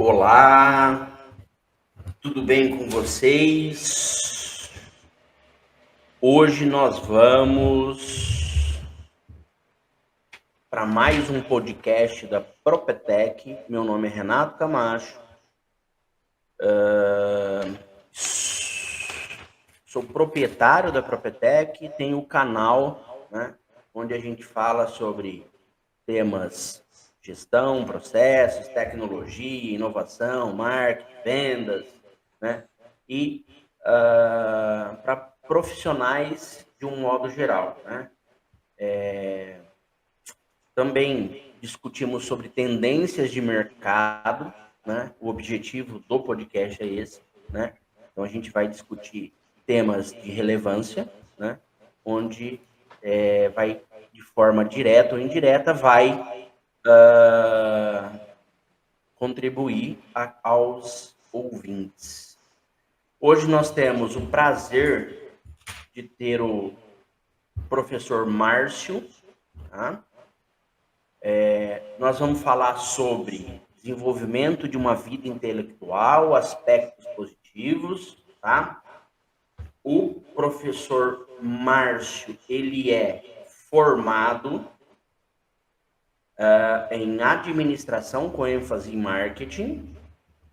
Olá, tudo bem com vocês? Hoje nós vamos para mais um podcast da Propetec. Meu nome é Renato Camacho. Sou proprietário da Propetec, tenho o canal, né, onde a gente fala sobre temas gestão, processos, tecnologia, inovação, marketing, vendas, né? E para profissionais de um modo geral, né? Também discutimos sobre tendências de mercado, né? O objetivo do podcast é esse, né? Então a gente vai discutir temas de relevância, né? Onde vai de forma direta ou indireta vai contribuir aos ouvintes. Hoje nós temos o prazer de ter o professor Márcio. Tá? Nós vamos falar sobre desenvolvimento de uma vida intelectual, aspectos positivos. Tá? O professor Márcio, ele é formado em administração com ênfase em marketing,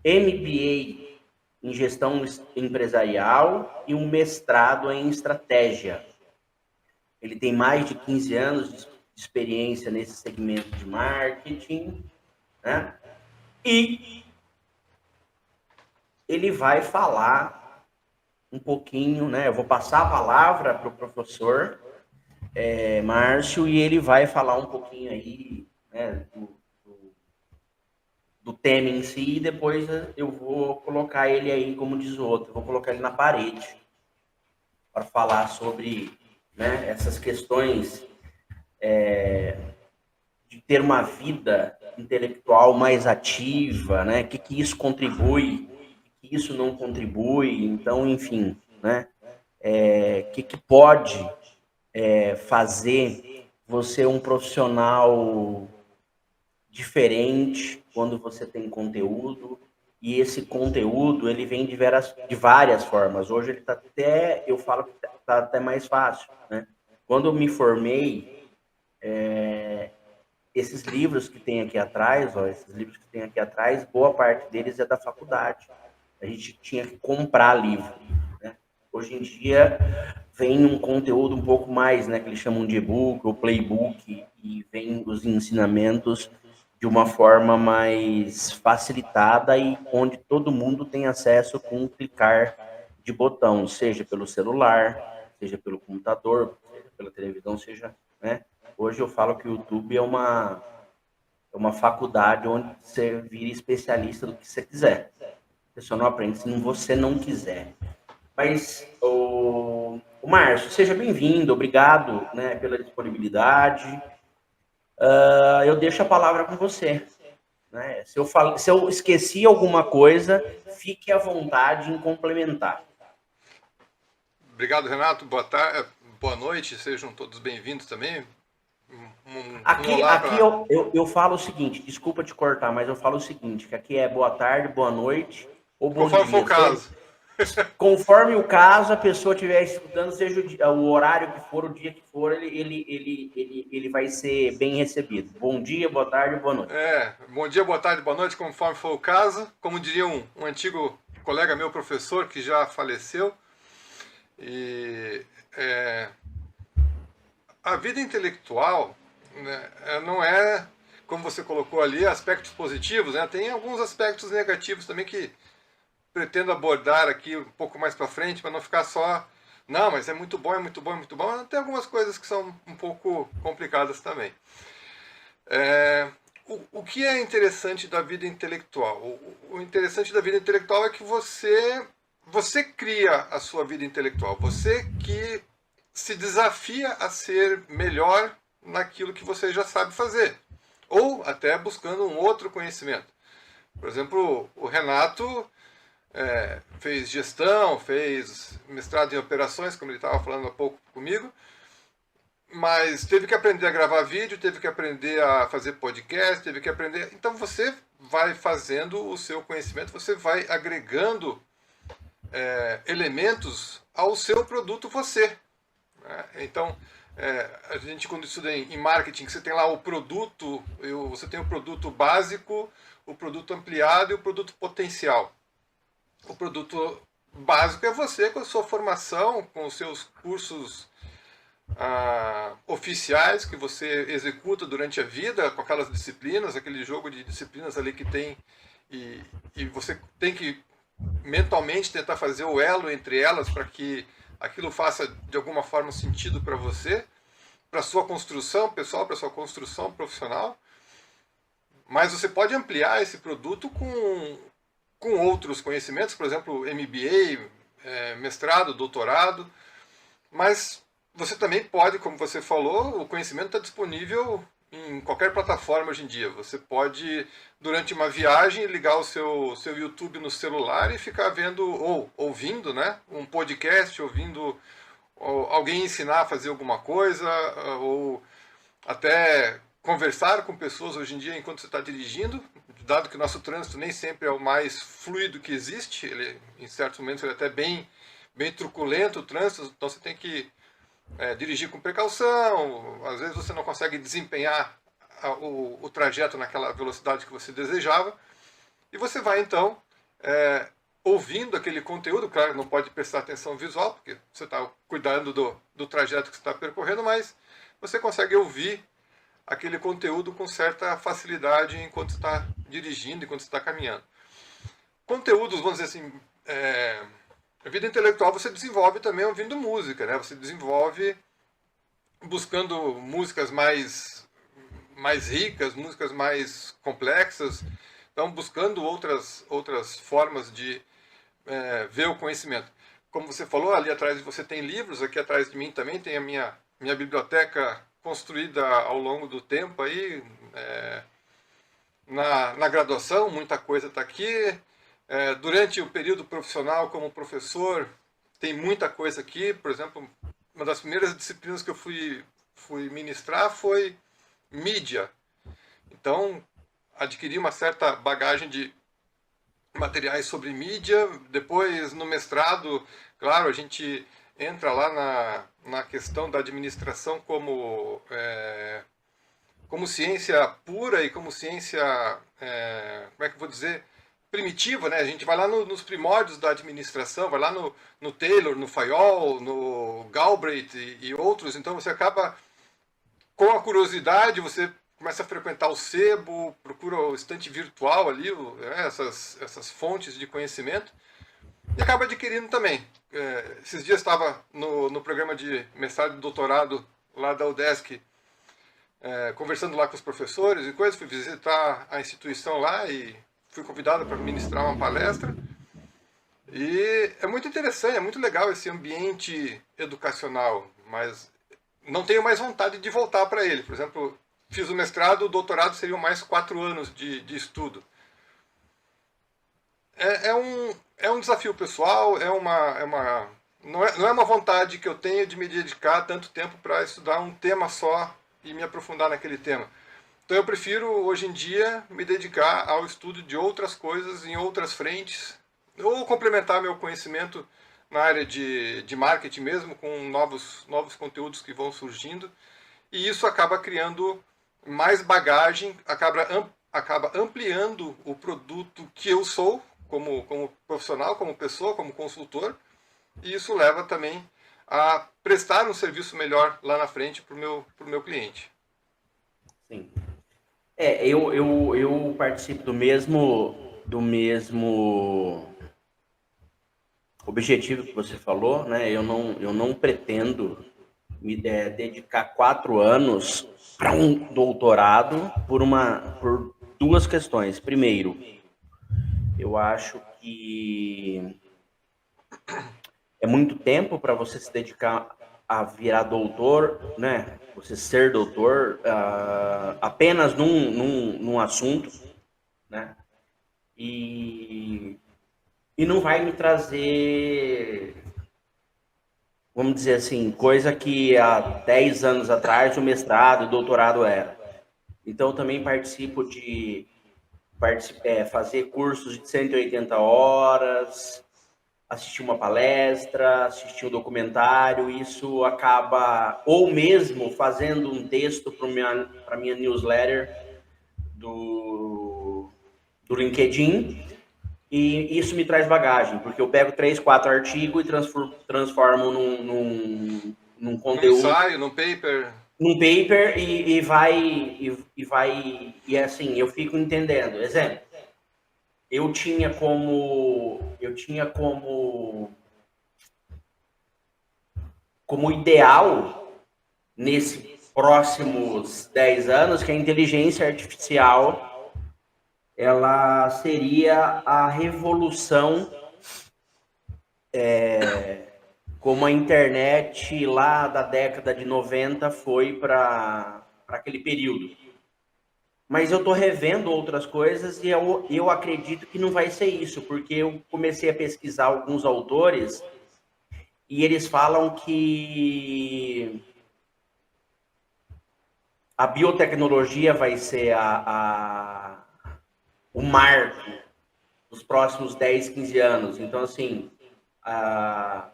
MBA em gestão empresarial e um mestrado em estratégia. Ele tem mais de 15 anos de experiência nesse segmento de marketing, né? E ele vai falar um pouquinho, né? Eu vou passar a palavra para o professor Márcio e ele vai falar um pouquinho aí, né, do tema em si, e depois eu vou colocar ele aí, como diz o outro, vou colocar ele na parede para falar sobre, né, essas questões de ter uma vida intelectual mais ativa, né? Que isso contribui, que isso não contribui, então, enfim, né? Que pode fazer você um profissional diferente quando você tem conteúdo, e esse conteúdo ele vem de várias formas. Hoje ele está até, eu falo que está até mais fácil, né? Quando eu me formei, esses livros que tem aqui atrás, boa parte deles é da faculdade. A gente tinha que comprar livro, né? Hoje em dia vem um conteúdo um pouco mais, né, que eles chamam de e-book ou playbook, e vem os ensinamentos de uma forma mais facilitada e onde todo mundo tem acesso com um clicar de botão, seja pelo celular, seja pelo computador, seja pela televisão, seja, né? Hoje eu falo que o YouTube é uma faculdade onde você vira especialista do que você quiser. Você só não aprende se você não quiser. Mas, o Márcio, seja bem-vindo, obrigado, né, pela disponibilidade. Eu deixo a palavra com você. Né? Se eu esqueci alguma coisa, fique à vontade em complementar. Obrigado, Renato. Boa tarde, boa noite, sejam todos bem-vindos também. Um Aqui, olá aqui para. eu falo o seguinte, desculpa te cortar, mas eu falo o seguinte, que aqui é boa tarde, boa noite ou bom Conforme for o dia. caso. Conforme o caso, a pessoa estiver escutando, seja o horário que for, o dia que for, ele vai ser bem recebido. Bom dia, boa tarde, boa noite. Bom dia, boa tarde, boa noite, conforme for o caso. Como diria um antigo colega meu, professor, que já faleceu. E a vida intelectual, né, não é, como você colocou ali, aspectos positivos, né? Tem alguns aspectos negativos também que pretendo abordar aqui um pouco mais para frente, para não ficar só. Não, mas é muito bom, é muito bom, é muito bom. Mas tem algumas coisas que são um pouco complicadas também. O que é interessante da vida intelectual? O interessante da vida intelectual é que você cria a sua vida intelectual. Você que se desafia a ser melhor naquilo que você já sabe fazer. Ou até buscando um outro conhecimento. Por exemplo, o Renato fez gestão, fez mestrado em operações, como ele estava falando há pouco comigo, mas teve que aprender a gravar vídeo, teve que aprender a fazer podcast, teve que aprender. Então você vai fazendo o seu conhecimento, você vai agregando elementos ao seu produto você. Né? Então, a gente quando estuda em marketing, você tem lá o produto, você tem o produto básico, o produto ampliado e o produto potencial. O produto básico é você com a sua formação, com os seus cursos oficiais que você executa durante a vida, com aquelas disciplinas, aquele jogo de disciplinas ali que tem, e você tem que mentalmente tentar fazer o elo entre elas para que aquilo faça de alguma forma sentido para você, para sua construção pessoal, para sua construção profissional. Mas você pode ampliar esse produto com outros conhecimentos, por exemplo, MBA, mestrado, doutorado, mas você também pode, como você falou, o conhecimento está disponível em qualquer plataforma hoje em dia. Você pode, durante uma viagem, ligar o seu YouTube no celular e ficar vendo, ou ouvindo, né, um podcast, ouvindo alguém ensinar a fazer alguma coisa, ou até conversar com pessoas hoje em dia enquanto você está dirigindo, dado que o nosso trânsito nem sempre é o mais fluido que existe, ele, em certos momentos ele é até bem truculento o trânsito, então você tem que dirigir com precaução, às vezes você não consegue desempenhar o trajeto naquela velocidade que você desejava, e você vai então ouvindo aquele conteúdo, claro, não pode prestar atenção visual, porque você está cuidando do trajeto que você está percorrendo, mas você consegue ouvir aquele conteúdo com certa facilidade enquanto está dirigindo, enquanto está caminhando. Conteúdos, vamos dizer assim, a vida intelectual você desenvolve também ouvindo música, né? Você desenvolve buscando músicas mais ricas, músicas mais complexas, então buscando outras formas de ver o conhecimento. Como você falou, ali atrás você tem livros, aqui atrás de mim também tem a minha biblioteca construída ao longo do tempo aí, na graduação, muita coisa está aqui. Durante o período profissional como professor, tem muita coisa aqui. Por exemplo, uma das primeiras disciplinas que eu fui ministrar foi mídia. Então, adquiri uma certa bagagem de materiais sobre mídia. Depois, no mestrado, claro, a gente entra lá na questão da administração como ciência pura e como ciência, como é que eu vou dizer, primitiva, né? A gente vai lá nos primórdios da administração, vai lá no Taylor, no Fayol, no Galbraith e outros, então você acaba, com a curiosidade, você começa a frequentar o sebo, procura o estante virtual ali, essas fontes de conhecimento, e acaba adquirindo também. Esses dias estava no programa de mestrado e doutorado lá da UDESC, conversando lá com os professores e coisas, fui visitar a instituição lá e fui convidado para ministrar uma palestra. E é muito interessante, é muito legal esse ambiente educacional, mas não tenho mais vontade de voltar para ele. Por exemplo, fiz o mestrado, o doutorado seriam mais 4 anos de estudo. É um desafio pessoal, não é uma vontade que eu tenho de me dedicar tanto tempo para estudar um tema só e me aprofundar naquele tema. Então eu prefiro, hoje em dia, me dedicar ao estudo de outras coisas em outras frentes, ou complementar meu conhecimento na área de marketing mesmo, com novos conteúdos que vão surgindo, e isso acaba criando mais bagagem, acaba ampliando o produto que eu sou, como profissional, como pessoa, como consultor, e isso leva também a prestar um serviço melhor lá na frente para o meu cliente. Sim. Eu participo do mesmo objetivo que você falou, né? Eu não pretendo me dedicar 4 anos para um doutorado por 2 questões. Primeiro, eu acho que é muito tempo para você se dedicar a virar doutor, né? Você ser doutor apenas num assunto, né? E não vai me trazer vamos dizer assim, coisa que há 10 anos atrás o mestrado, o doutorado era. Então, também participo de fazer cursos de 180 horas, assistir uma palestra, assistir um documentário, isso acaba, ou mesmo fazendo um texto para minha newsletter do LinkedIn, e isso me traz bagagem, porque eu pego 3, 4 artigos e transformo num conteúdo. Num ensaio, num paper. Num paper e assim, eu fico entendendo. Exemplo, eu tinha como ideal nesses próximos 10 anos que a inteligência artificial ela seria a revolução como a internet lá da década de 90 foi para aquele período. Mas eu estou revendo outras coisas e eu acredito que não vai ser isso, porque eu comecei a pesquisar alguns autores e eles falam que a biotecnologia vai ser o marco dos próximos 10, 15 anos. Então, assim, a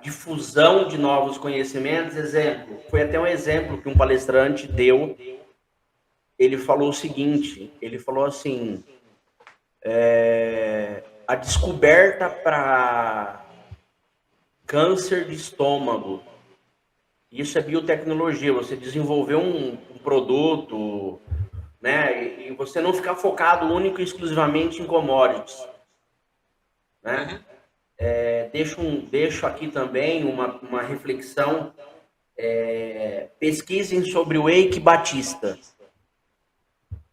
difusão de novos conhecimentos, exemplo, foi até um exemplo que um palestrante deu. Ele falou o seguinte, ele falou assim, a descoberta para câncer de estômago, isso é biotecnologia, você desenvolver um produto, né, e você não ficar focado único e exclusivamente em commodities, né? Deixo aqui também uma reflexão, pesquisem sobre o Eike Batista.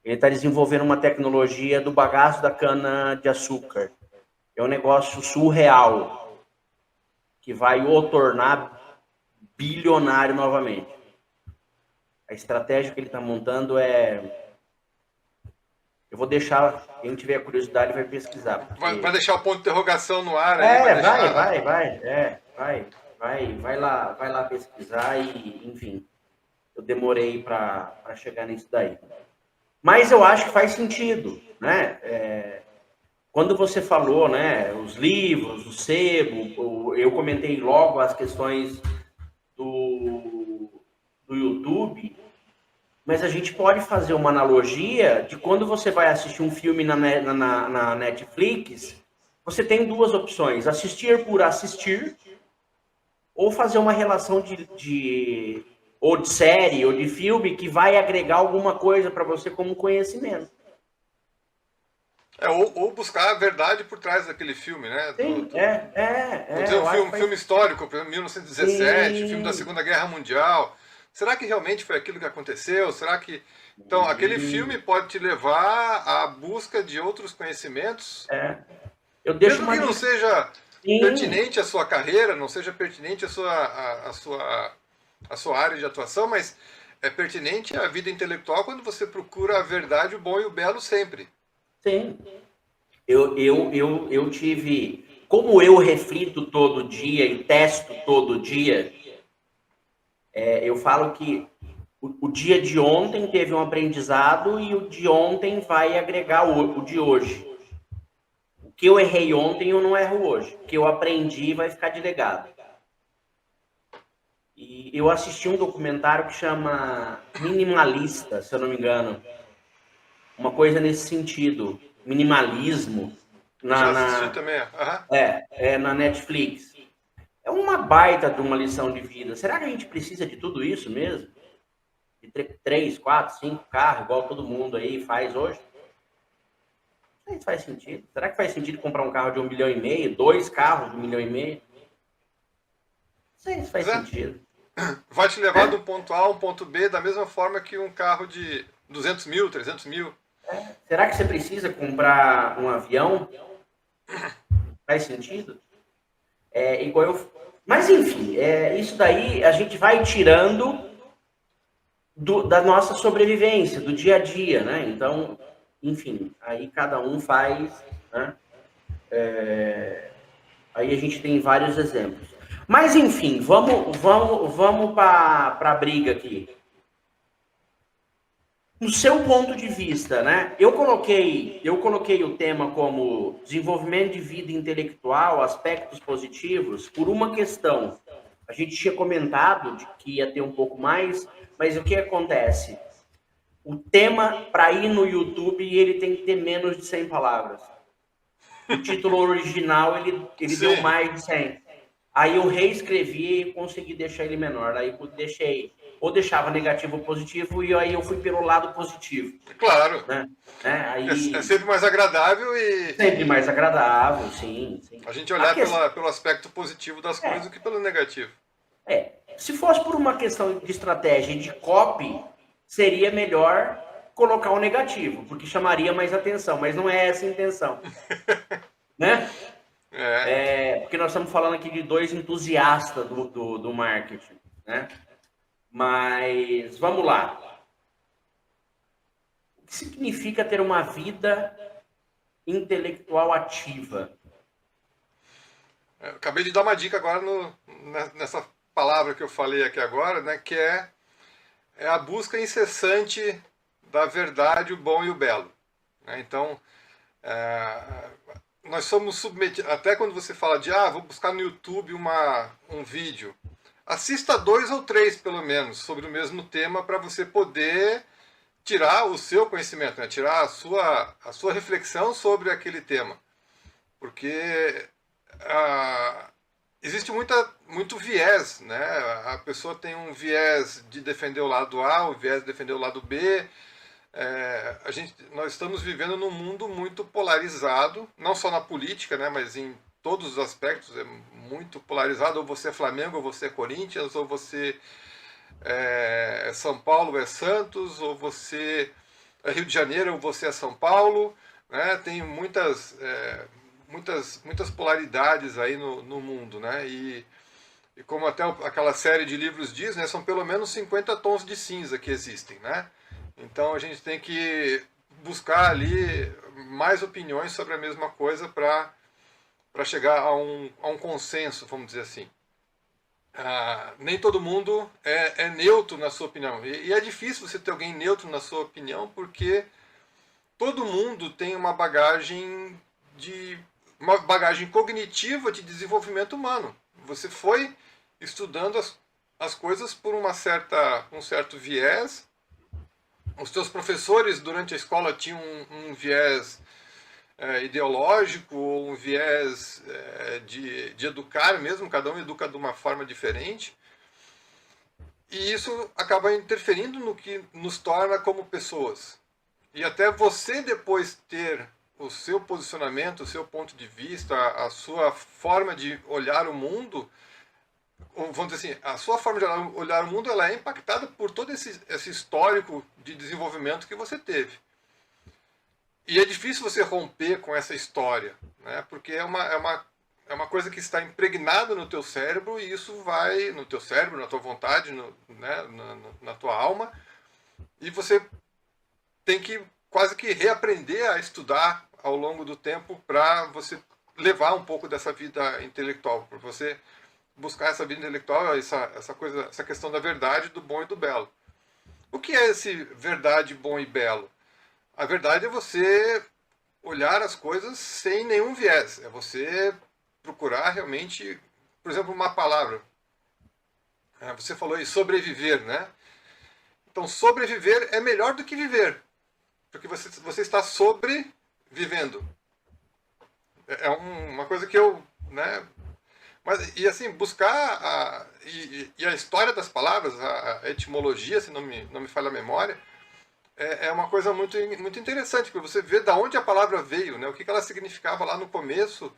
Ele está desenvolvendo uma tecnologia do bagaço da cana-de-açúcar. É um negócio surreal, que vai o tornar bilionário novamente. A estratégia que ele está montando eu vou deixar, quem tiver curiosidade vai pesquisar. Porque... Vai deixar o ponto de interrogação no ar aí? Vai lá pesquisar e, enfim, eu demorei para chegar nisso daí. Mas eu acho que faz sentido, né? Quando você falou, né, os livros, o sebo, eu comentei logo as questões do YouTube, mas a gente pode fazer uma analogia de quando você vai assistir um filme na Netflix, você tem duas opções, assistir por assistir, ou fazer uma relação ou de série, ou de filme, que vai agregar alguma coisa para você como conhecimento. Ou buscar a verdade por trás daquele filme, né? Sim, um filme histórico, por exemplo, 1917, sim. Filme da Segunda Guerra Mundial. Será que realmente foi aquilo que aconteceu? Será que... Então, aquele filme pode te levar à busca de outros conhecimentos? Mesmo que não seja pertinente à sua carreira, não seja pertinente à sua área de atuação, mas é pertinente à vida intelectual quando você procura a verdade, o bom e o belo sempre. Sim. Eu tive... Como eu reflito todo dia e testo todo dia, eu falo que o dia de ontem teve um aprendizado e o de ontem vai agregar o de hoje. O que eu errei ontem, eu não erro hoje. O que eu aprendi vai ficar de legado. E eu assisti um documentário que chama Minimalista, se eu não me engano. Uma coisa nesse sentido. Minimalismo. Já assisti também. Na Netflix. É uma baita de uma lição de vida. Será que a gente precisa de tudo isso mesmo? De 3, 4, 5 carros, igual todo mundo aí faz hoje? Não sei se faz sentido. Será que faz sentido comprar um carro de 1,5 milhão, 2 carros de 1,5 milhão? Não sei se faz sentido. Vai te levar do ponto A ao ponto B da mesma forma que um carro de 200 mil, 300 mil. Será que você precisa comprar um avião? Faz sentido? Mas, enfim, isso daí a gente vai tirando da nossa sobrevivência, do dia a dia, né? Então, enfim, aí cada um faz, né? Aí a gente tem vários exemplos. Mas, enfim, vamos para a briga aqui. No seu ponto de vista, né? Eu coloquei o tema como desenvolvimento de vida intelectual, aspectos positivos, por uma questão. A gente tinha comentado de que ia ter um pouco mais, mas o que acontece? O tema, para ir no YouTube, ele tem que ter menos de 100 palavras. O título original, ele deu Sim, mais de 100. Aí eu reescrevi e consegui deixar ele menor. Aí eu deixei, ou deixava negativo ou positivo, e aí eu fui pelo lado positivo. claro. Né? É Aí sempre mais agradável e sempre mais agradável, sim, sim. a gente A olhar que... pelo aspecto positivo das coisas do que pelo negativo. Se fosse por uma questão de estratégia e de copy, seria melhor colocar o negativo, porque chamaria mais atenção, mas não é essa a intenção. Né? É. Porque nós estamos falando aqui de dois entusiastas do marketing. Né? Mas vamos lá. O que significa ter uma vida intelectual ativa? Eu acabei de dar uma dica agora nessa palavra que eu falei aqui agora, né, que é a busca incessante da verdade, o bom e o belo. Né? Então, nós somos submetidos, até quando você fala de, vou buscar no YouTube um vídeo, assista 2 ou 3, pelo menos, sobre o mesmo tema, para você poder tirar o seu conhecimento, né? Tirar a sua reflexão sobre aquele tema. Porque existe muito viés, né? A pessoa tem um viés de defender o lado A, um viés de defender o lado B. Nós estamos vivendo num mundo muito polarizado, não só na política, né? Mas em todos os aspectos é muito polarizado. Ou você é Flamengo, ou você é Corinthians, ou você é São Paulo, ou é Santos, ou você é Rio de Janeiro, ou você é São Paulo. Né? Tem muitas polaridades aí no mundo, né? E como até aquela série de livros diz, né, são pelo menos 50 tons de cinza que existem, né? Então a gente tem que buscar ali mais opiniões sobre a mesma coisa para chegar a um consenso, vamos dizer assim. Nem todo mundo é neutro na sua opinião. E é difícil você ter alguém neutro na sua opinião, porque todo mundo tem uma bagagem cognitiva de desenvolvimento humano. Você foi estudando as coisas por um certo viés. Os seus professores durante a escola tinham um viés ideológico, ou um viés de educar mesmo, cada um educa de uma forma diferente. E isso acaba interferindo no que nos torna como pessoas. E até você depois ter o seu posicionamento, o seu ponto de vista, a sua forma de olhar o mundo, vamos dizer assim, a sua forma de olhar o mundo, ela é impactada por todo esse histórico de desenvolvimento que você teve. E é difícil você romper com essa história, né? Porque é uma coisa que está impregnada no teu cérebro, e isso vai no teu cérebro, na tua vontade, né? na tua alma, e você tem que quase que reaprender a estudar ao longo do tempo para você levar um pouco dessa vida intelectual, para você buscar essa vida intelectual, essa questão da verdade, do bom e do belo. O que é esse verdade, bom e belo? A verdade é você olhar as coisas sem nenhum viés. É você procurar realmente, por exemplo, uma palavra. Você falou aí, sobreviver, né? Então, sobreviver é melhor do que viver. Porque você está sobrevivendo. É uma coisa que eu... Né? E assim, buscar e a história das palavras, a etimologia, se não me falha a memória, é uma coisa muito, muito interessante, porque você vê de onde a palavra veio, né? O que ela significava lá no começo,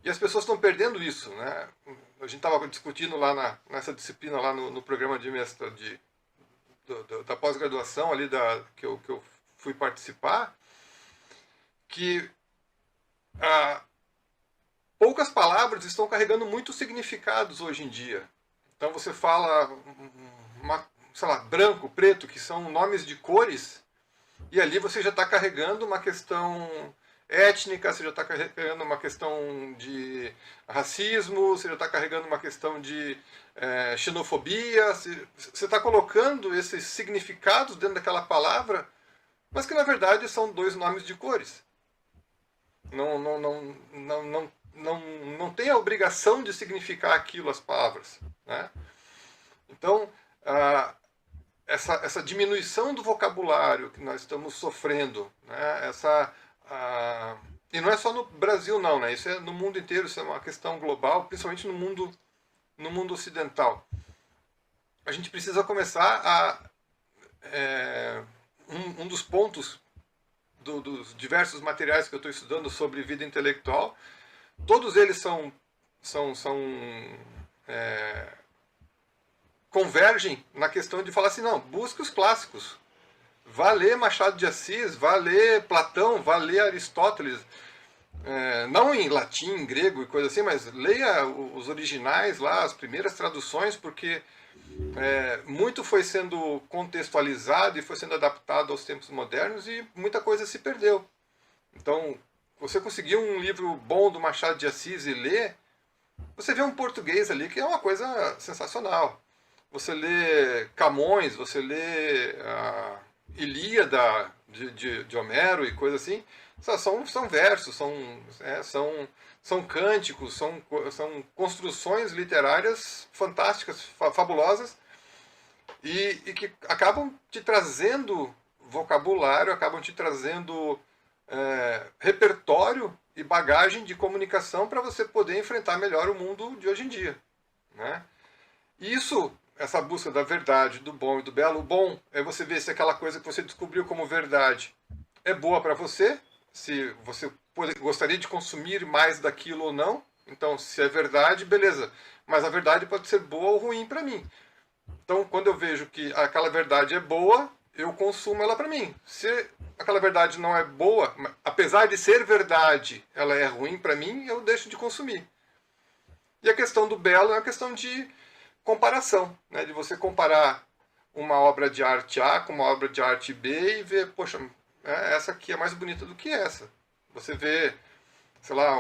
e as pessoas estão perdendo isso. Né? A gente estava discutindo lá nessa disciplina, lá no programa de mestrado, da pós-graduação ali que eu fui participar, que poucas palavras estão carregando muitos significados hoje em dia. Então você fala, sei lá, branco, preto, que são nomes de cores, e ali você já está carregando uma questão étnica, você já está carregando uma questão de racismo, você já está carregando uma questão de xenofobia, você está colocando esses significados dentro daquela palavra, mas que na verdade são dois nomes de cores. Não tem a obrigação de significar aquilo as palavras, né? Então, essa diminuição do vocabulário que nós estamos sofrendo, né? E não é só no Brasil não, né? Isso é no mundo inteiro, isso é uma questão global, principalmente no mundo ocidental. A gente precisa começar um dos pontos dos diversos materiais que eu estou estudando sobre vida intelectual, todos eles convergem na questão de falar assim, não, busque os clássicos. Vá ler Machado de Assis, vá ler Platão, vá ler Aristóteles, não em latim, em grego e coisa assim, mas leia os originais lá, as primeiras traduções, porque muito foi sendo contextualizado e foi sendo adaptado aos tempos modernos e muita coisa se perdeu. Então, você conseguir um livro bom do Machado de Assis e ler, você vê um português ali que é uma coisa sensacional. Você lê Camões, você lê a Ilíada de Homero e coisa assim, são versos, são cânticos, são construções literárias fantásticas, fabulosas, e que acabam te trazendo vocabulário, acabam te trazendo repertório e bagagem de comunicação para você poder enfrentar melhor o mundo de hoje em dia, né? E essa busca da verdade, do bom e do belo, o bom é você ver se aquela coisa que você descobriu como verdade é boa para você, se você gostaria de consumir mais daquilo ou não. Então, se é verdade, beleza. Mas a verdade pode ser boa ou ruim para mim. Então, quando eu vejo que aquela verdade é boa, eu consumo ela para mim. Se aquela verdade não é boa, apesar de ser verdade, ela é ruim para mim, eu deixo de consumir. E a questão do belo é a questão de comparação, né? De você comparar uma obra de arte A com uma obra de arte B e ver, poxa, essa aqui é mais bonita do que essa. Você vê, sei lá,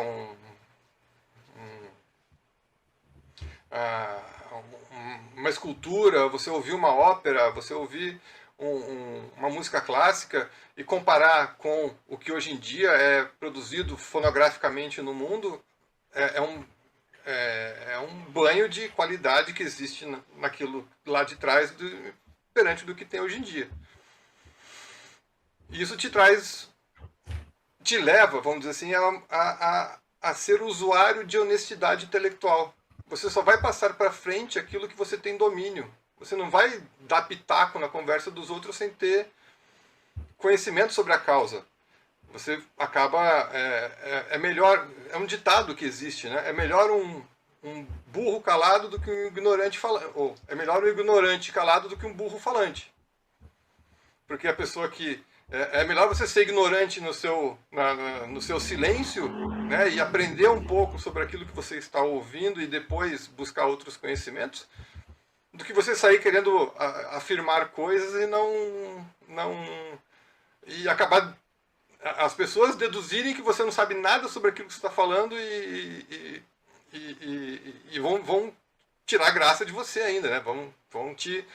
uma escultura, você ouvir uma ópera, você ouvir uma música clássica e comparar com o que hoje em dia é produzido fonograficamente no mundo, é um banho de qualidade que existe naquilo lá de trás perante do que tem hoje em dia. E isso te leva, vamos dizer assim, a ser usuário de honestidade intelectual. Você só vai passar para frente aquilo que você tem domínio. Você não vai dar pitaco na conversa dos outros sem ter conhecimento sobre a causa. Você acaba... É melhor... É um ditado que existe, né? É melhor um burro calado do que um ignorante falante. Ou é melhor um ignorante calado do que um burro falante. Porque a pessoa que... É melhor você ser ignorante no seu silêncio, né, e aprender um pouco sobre aquilo que você está ouvindo e depois buscar outros conhecimentos, do que você sair querendo afirmar coisas e acabar as pessoas deduzirem que você não sabe nada sobre aquilo que você está falando e vão tirar graça de você ainda, né? Vão te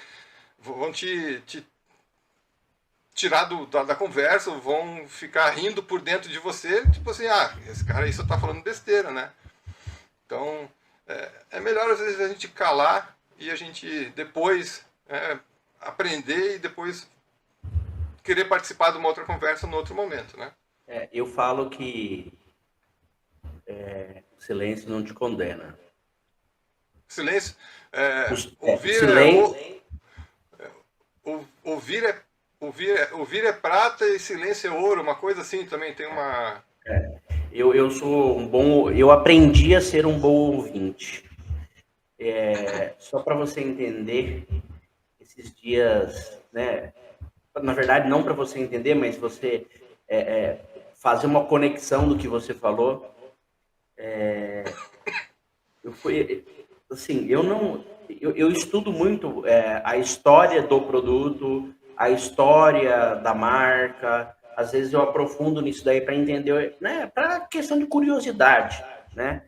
tirar da conversa, vão ficar rindo por dentro de você, tipo assim, esse cara aí só tá falando besteira, né? Então, é melhor às vezes a gente calar e a gente depois aprender e depois querer participar de uma outra conversa no outro momento, né? Eu falo que o silêncio não te condena. Silêncio, ouvir é prata e silêncio é ouro, uma coisa assim também, tem uma... Eu sou eu aprendi a ser um bom ouvinte. Só para você entender, esses dias, né? Na verdade, não para você entender, mas você fazer uma conexão do que você falou. Eu estudo muito a história do produto, a história da marca, às vezes eu aprofundo nisso daí para entender, né? Para questão de curiosidade, né?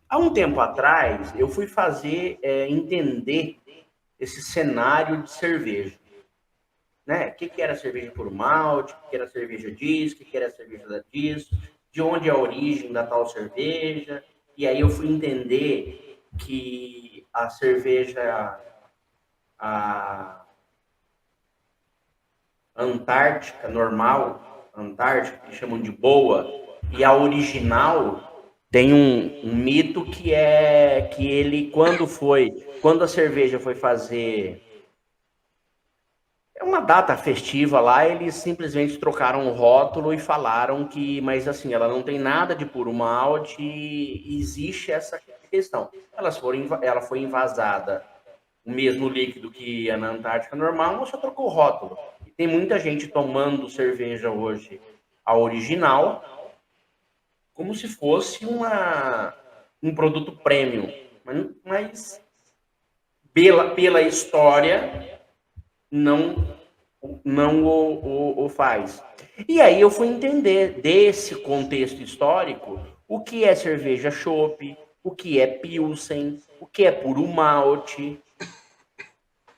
Há um tempo atrás, eu fui fazer entender esse cenário de cerveja, né? O que era cerveja por malte, o que era cerveja disso, o que era cerveja disso, de onde é a origem da tal cerveja. E aí eu fui entender que a cerveja a Antártica normal, Antártica, que chamam de boa, e a original tem um mito que é que ele, quando a cerveja foi fazer uma data festiva lá, eles simplesmente trocaram o rótulo e falaram que, mas assim, ela não tem nada de puro malte e existe essa questão. Ela foi envasada o mesmo líquido que na Antártica normal, mas só trocou o rótulo. E tem muita gente tomando cerveja hoje, a original, como se fosse um produto premium. Mas pela história, não o faz. E aí eu fui entender desse contexto histórico o que é cerveja chopp, o que é pilsen, o que é puro malte.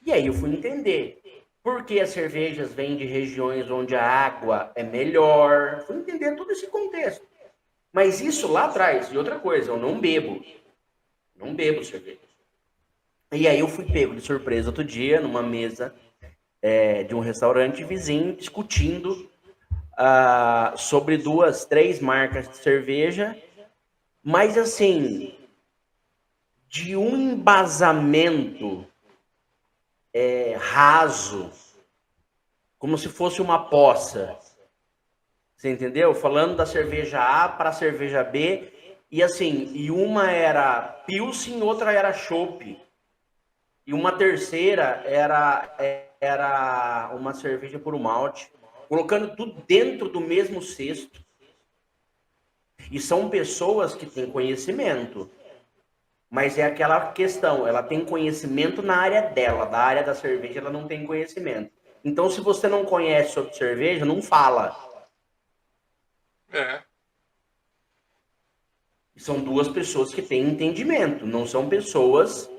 E aí eu fui entender por que as cervejas vêm de regiões onde a água é melhor. Fui entender todo esse contexto. Mas isso lá atrás, e outra coisa, eu não bebo. Não bebo cerveja. E aí eu fui pego de surpresa outro dia, numa mesa de um restaurante vizinho, discutindo sobre 2, 3 marcas de cerveja, mas assim, de um embasamento raso, como se fosse uma poça. Você entendeu? Falando da cerveja A para a cerveja B, e assim, e uma era Pilsen, outra era Chopp, e uma terceira era uma cerveja por malte, colocando tudo dentro do mesmo cesto. E são pessoas que têm conhecimento, mas é aquela questão, ela tem conhecimento na área dela, da área da cerveja ela não tem conhecimento. Então, se você não conhece sobre cerveja, não fala. São duas pessoas que têm entendimento, não são pessoas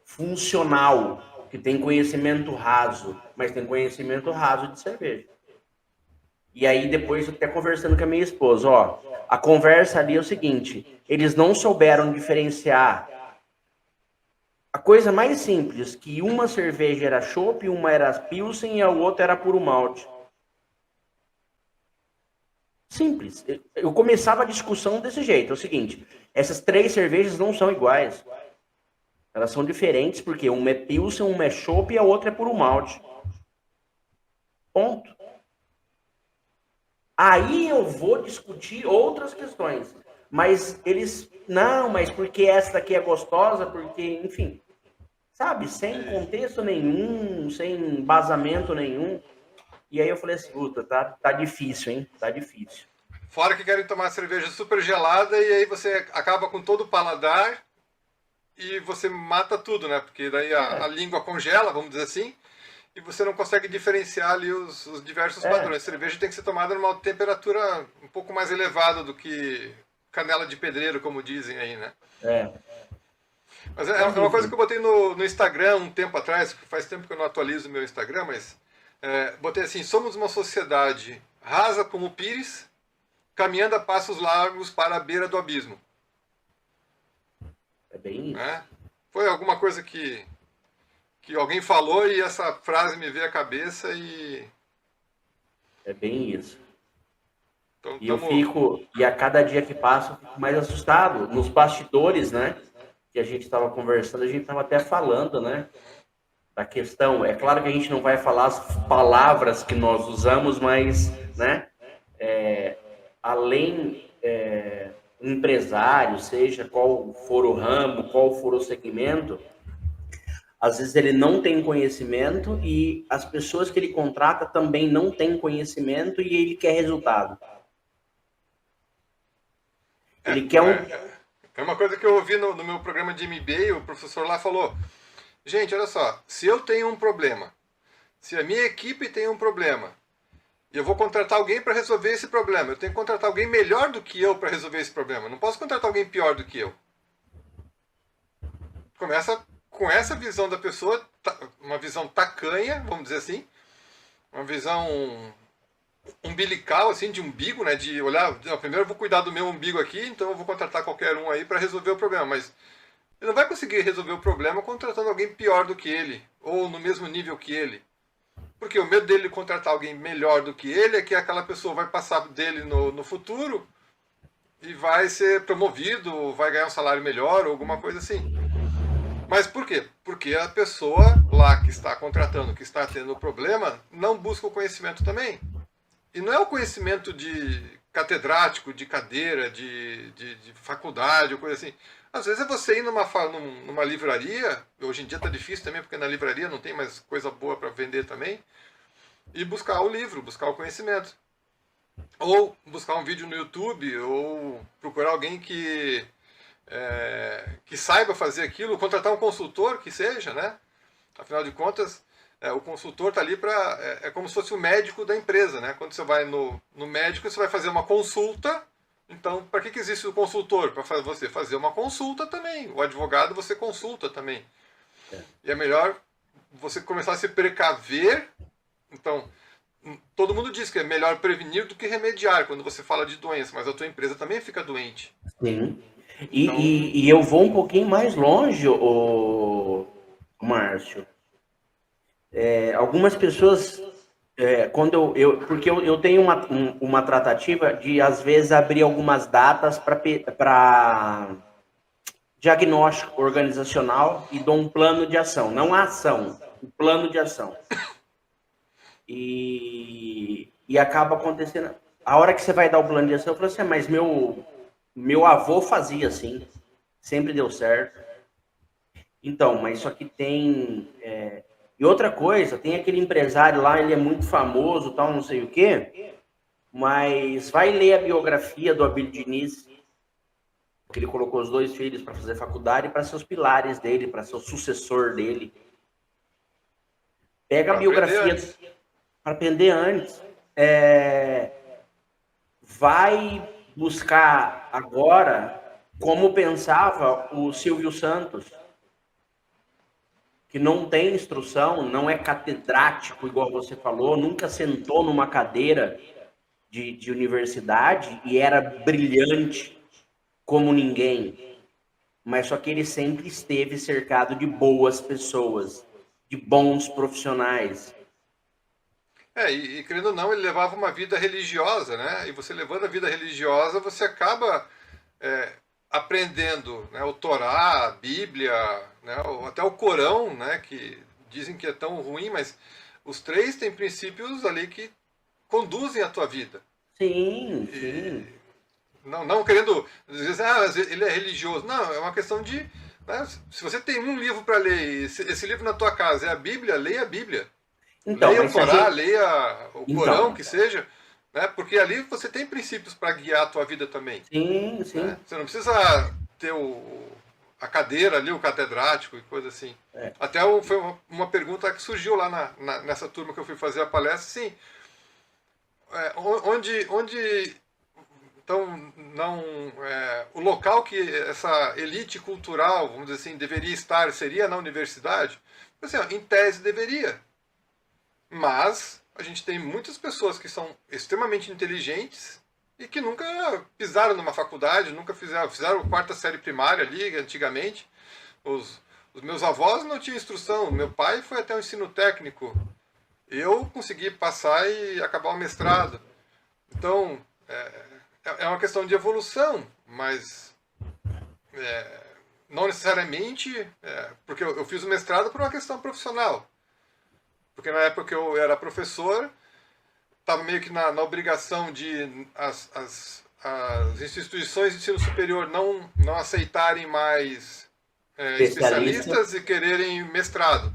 funcional, que têm conhecimento raso, mas tem conhecimento raso de cerveja. E aí depois, até conversando com a minha esposa, a conversa ali é o seguinte, eles não souberam diferenciar a coisa mais simples, que uma cerveja era chopp, uma era pilsen e a outra era puro malte. Simples. Eu começava a discussão desse jeito. É o seguinte, essas 3 cervejas não são iguais. Elas são diferentes porque uma é pilsen, uma é chopp e a outra é puro malte. Ponto. Aí eu vou discutir outras questões. Mas eles, não, mas porque essa daqui é gostosa, porque, enfim, sabe, sem contexto nenhum, sem embasamento nenhum. E aí eu falei assim, puta, tá difícil, hein? Tá difícil. Fora que querem tomar cerveja super gelada e aí você acaba com todo o paladar e você mata tudo, né? Porque daí a língua congela, vamos dizer assim, e você não consegue diferenciar ali os diversos padrões. A cerveja tem que ser tomada numa temperatura um pouco mais elevada do que canela de pedreiro, como dizem aí, né? Mas é uma coisa que eu botei no Instagram um tempo atrás, faz tempo que eu não atualizo o meu Instagram, mas botei assim, somos uma sociedade rasa como o Pires, caminhando a passos largos para a beira do abismo. É bem isso. Foi alguma coisa que alguém falou e essa frase me veio à cabeça e... É bem isso. Então, e eu fico, e a cada dia que passa, eu fico mais assustado. Nos bastidores, né, que a gente estava conversando, a gente estava até falando, né, da questão. É claro que a gente não vai falar as palavras que nós usamos, mas, né, além empresário, seja qual for o ramo, qual for o segmento, às vezes ele não tem conhecimento e as pessoas que ele contrata também não têm conhecimento e ele quer resultado. Ele quer É uma coisa que eu ouvi no meu programa de MBA, o professor lá falou, gente, olha só, se eu tenho um problema Se a minha equipe tem um problema, e eu vou contratar alguém para resolver esse problema, eu tenho que contratar alguém melhor do que eu para resolver esse problema. Eu não posso contratar alguém pior do que eu. Começa com essa visão da pessoa, uma visão tacanha, vamos dizer assim, uma visão umbilical, assim, de umbigo, né? De olhar, primeiro eu vou cuidar do meu umbigo aqui, então eu vou contratar qualquer um aí para resolver o problema. Mas ele não vai conseguir resolver o problema contratando alguém pior do que ele, ou no mesmo nível que ele. Porque o medo dele contratar alguém melhor do que ele é que aquela pessoa vai passar dele no futuro e vai ser promovido, vai ganhar um salário melhor ou alguma coisa assim. Mas por quê? Porque a pessoa lá que está contratando, que está tendo o problema, não busca o conhecimento também. E não é o conhecimento de catedrático, de cadeira, de faculdade, ou coisa assim. Às vezes é você ir numa livraria, hoje em dia está difícil também, porque na livraria não tem mais coisa boa para vender também, e buscar o livro, buscar o conhecimento. Ou buscar um vídeo no YouTube, ou procurar alguém que saiba fazer aquilo, contratar um consultor que seja, né? Afinal de contas, o consultor está ali para... É como se fosse o médico da empresa, né? Quando você vai no médico, você vai fazer uma consulta. Então, para que existe o consultor? Para você fazer uma consulta também. O advogado você consulta também. E é melhor você começar a se precaver. Então, todo mundo diz que é melhor prevenir do que remediar quando você fala de doença, mas a tua empresa também fica doente. Sim. Então, E eu vou um pouquinho mais longe, o Márcio. Algumas pessoas, quando porque eu tenho uma tratativa de, às vezes, abrir algumas datas para diagnóstico organizacional e dou um plano de ação, não a ação, um plano de ação. E acaba acontecendo. A hora que você vai dar o plano de ação, eu falo assim, mas meu avô fazia assim, sempre deu certo. Então, mas só que tem... E outra coisa, tem aquele empresário lá, ele é muito famoso, tal, não sei o quê, mas vai ler a biografia do Abílio Diniz, que ele colocou os 2 filhos para fazer faculdade, para ser os pilares dele, para ser o sucessor dele. Pega a biografia para aprender antes. Vai buscar agora como pensava o Silvio Santos, que não tem instrução, não é catedrático, igual você falou, nunca sentou numa cadeira de universidade e era brilhante como ninguém. Mas só que ele sempre esteve cercado de boas pessoas, de bons profissionais. e querendo ou não, ele levava uma vida religiosa, né? E você levando a vida religiosa, você acaba aprendendo, né, o Torá, a Bíblia, né, até o Corão, né, que dizem que é tão ruim, mas os 3 têm princípios ali que conduzem a tua vida. Sim, sim. Não querendo dizer, ele é religioso. Não, é uma questão de... Né, se você tem um livro para ler, esse livro na tua casa é a Bíblia, leia a Bíblia. Então, leia o Torá, gente... leia o Corão, que seja, né, porque ali você tem princípios para guiar a tua vida também. Sim, sim. Né? Você não precisa ter a cadeira ali, o catedrático e coisa assim. Até foi uma pergunta que surgiu lá nessa turma que eu fui fazer a palestra, assim, onde então, o local que essa elite cultural, vamos dizer assim, deveria estar, seria na universidade? Assim, em tese deveria. Mas a gente tem muitas pessoas que são extremamente inteligentes e que nunca pisaram numa faculdade, nunca fizeram 4ª série primária ali, antigamente. Os meus avós não tinham instrução, meu pai foi até o ensino técnico. Eu consegui passar e acabar o mestrado. Então, é uma questão de evolução, mas não necessariamente, porque eu fiz o mestrado por uma questão profissional. Porque na época que eu era professor, estava meio que na obrigação de as instituições de ensino superior não aceitarem mais especialistas e quererem mestrado.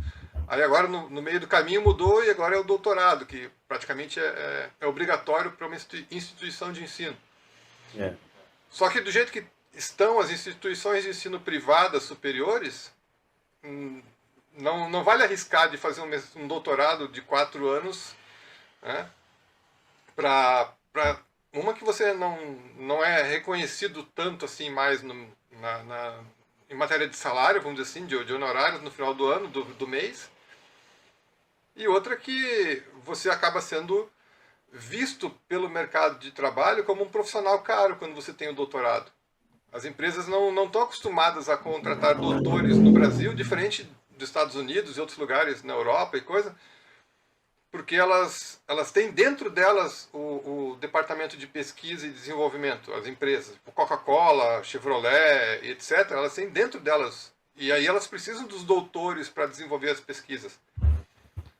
Aí agora, no meio do caminho, mudou e agora é o doutorado, que praticamente é obrigatório para uma instituição de ensino. Só que do jeito que estão as instituições de ensino privadas superiores, não vale arriscar de fazer um doutorado de 4 anos, né, para uma que você não é reconhecido tanto assim mais em matéria de salário, vamos dizer assim, de honorários no final do ano, do mês, e outra que você acaba sendo visto pelo mercado de trabalho como um profissional caro quando você tem o doutorado. As empresas não estão acostumadas a contratar doutores no Brasil, diferente dos Estados Unidos e outros lugares na Europa e coisa, porque elas têm dentro delas o departamento de pesquisa e desenvolvimento, as empresas, tipo Coca-Cola, Chevrolet, etc., elas têm dentro delas, e aí elas precisam dos doutores para desenvolver as pesquisas.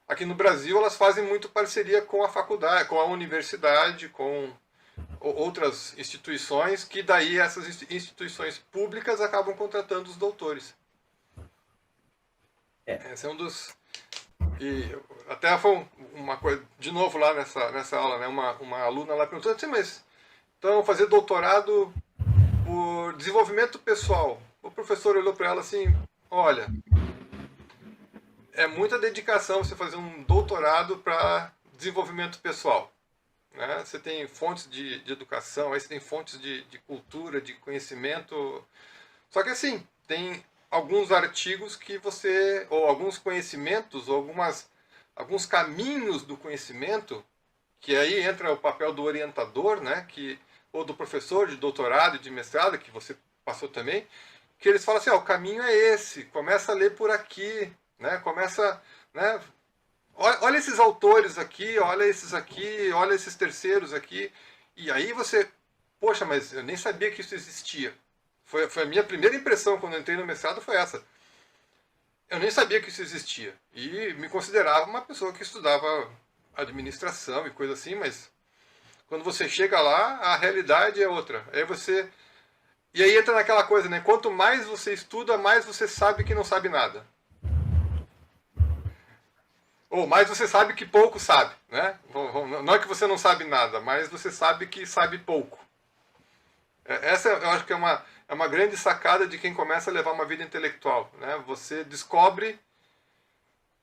Aqui no Brasil elas fazem muito parceria com a faculdade, com a universidade, com outras instituições, que daí essas instituições públicas acabam contratando os doutores. Esse é um dos... E até foi uma coisa, de novo lá nessa aula, né, uma aluna lá perguntou assim, mas então fazer doutorado por desenvolvimento pessoal. O professor olhou para ela assim, olha, é muita dedicação você fazer um doutorado para desenvolvimento pessoal. Né? Você tem fontes de educação, aí você tem fontes de cultura, de conhecimento. Só que assim, tem alguns artigos que você, ou alguns conhecimentos, ou alguns caminhos do conhecimento, que aí entra o papel do orientador, né? Ou do professor de doutorado e de mestrado, que você passou também, que eles falam assim, o caminho é esse, começa a ler por aqui, né? Começa, né? Olha esses autores aqui, olha esses terceiros aqui, e aí você, poxa, mas eu nem sabia que isso existia. Foi a minha primeira impressão quando eu entrei no mestrado, foi essa. Eu nem sabia que isso existia. E me considerava uma pessoa que estudava administração e coisa assim, mas quando você chega lá, a realidade é outra. E aí entra naquela coisa, né? Quanto mais você estuda, mais você sabe que não sabe nada. Ou mais você sabe que pouco sabe, né? Não é que você não sabe nada, mas você sabe que sabe pouco. Essa eu acho que é uma grande sacada de quem começa a levar uma vida intelectual, né? Você descobre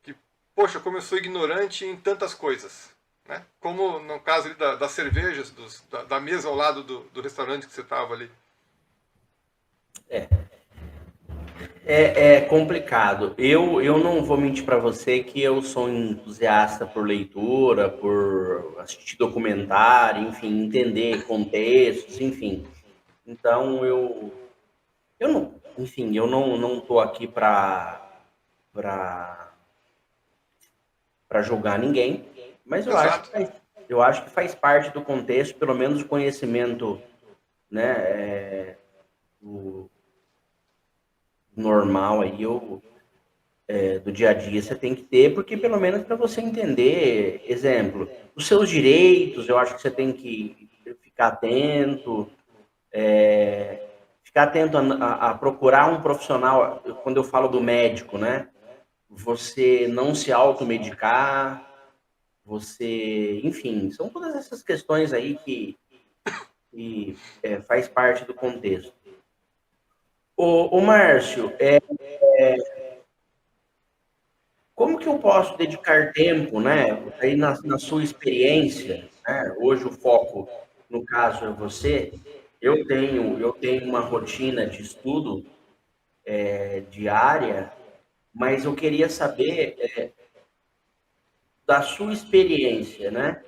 que, poxa, como eu sou ignorante em tantas coisas, né? Como no caso ali das cervejas, da mesa ao lado do restaurante que você estava ali. É complicado. Eu não vou mentir para você que eu sou um entusiasta por leitura, por assistir documentário, enfim, entender contextos, enfim. Então eu não, enfim, eu não tô aqui para julgar ninguém, mas Exato. eu acho que faz parte do contexto, pelo menos o conhecimento, né, o normal aí, do dia a dia você tem que ter, porque pelo menos para você entender, exemplo, os seus direitos, eu acho que você tem que ficar atento a procurar um profissional, quando eu falo do médico, né? Você não se automedicar, você, enfim, são todas essas questões aí que faz parte do contexto. Ô Márcio, como que eu posso dedicar tempo, né? Aí na sua experiência, né? Hoje o foco, no caso, é você. Eu tenho uma rotina de estudo diária, mas eu queria saber da sua experiência, né?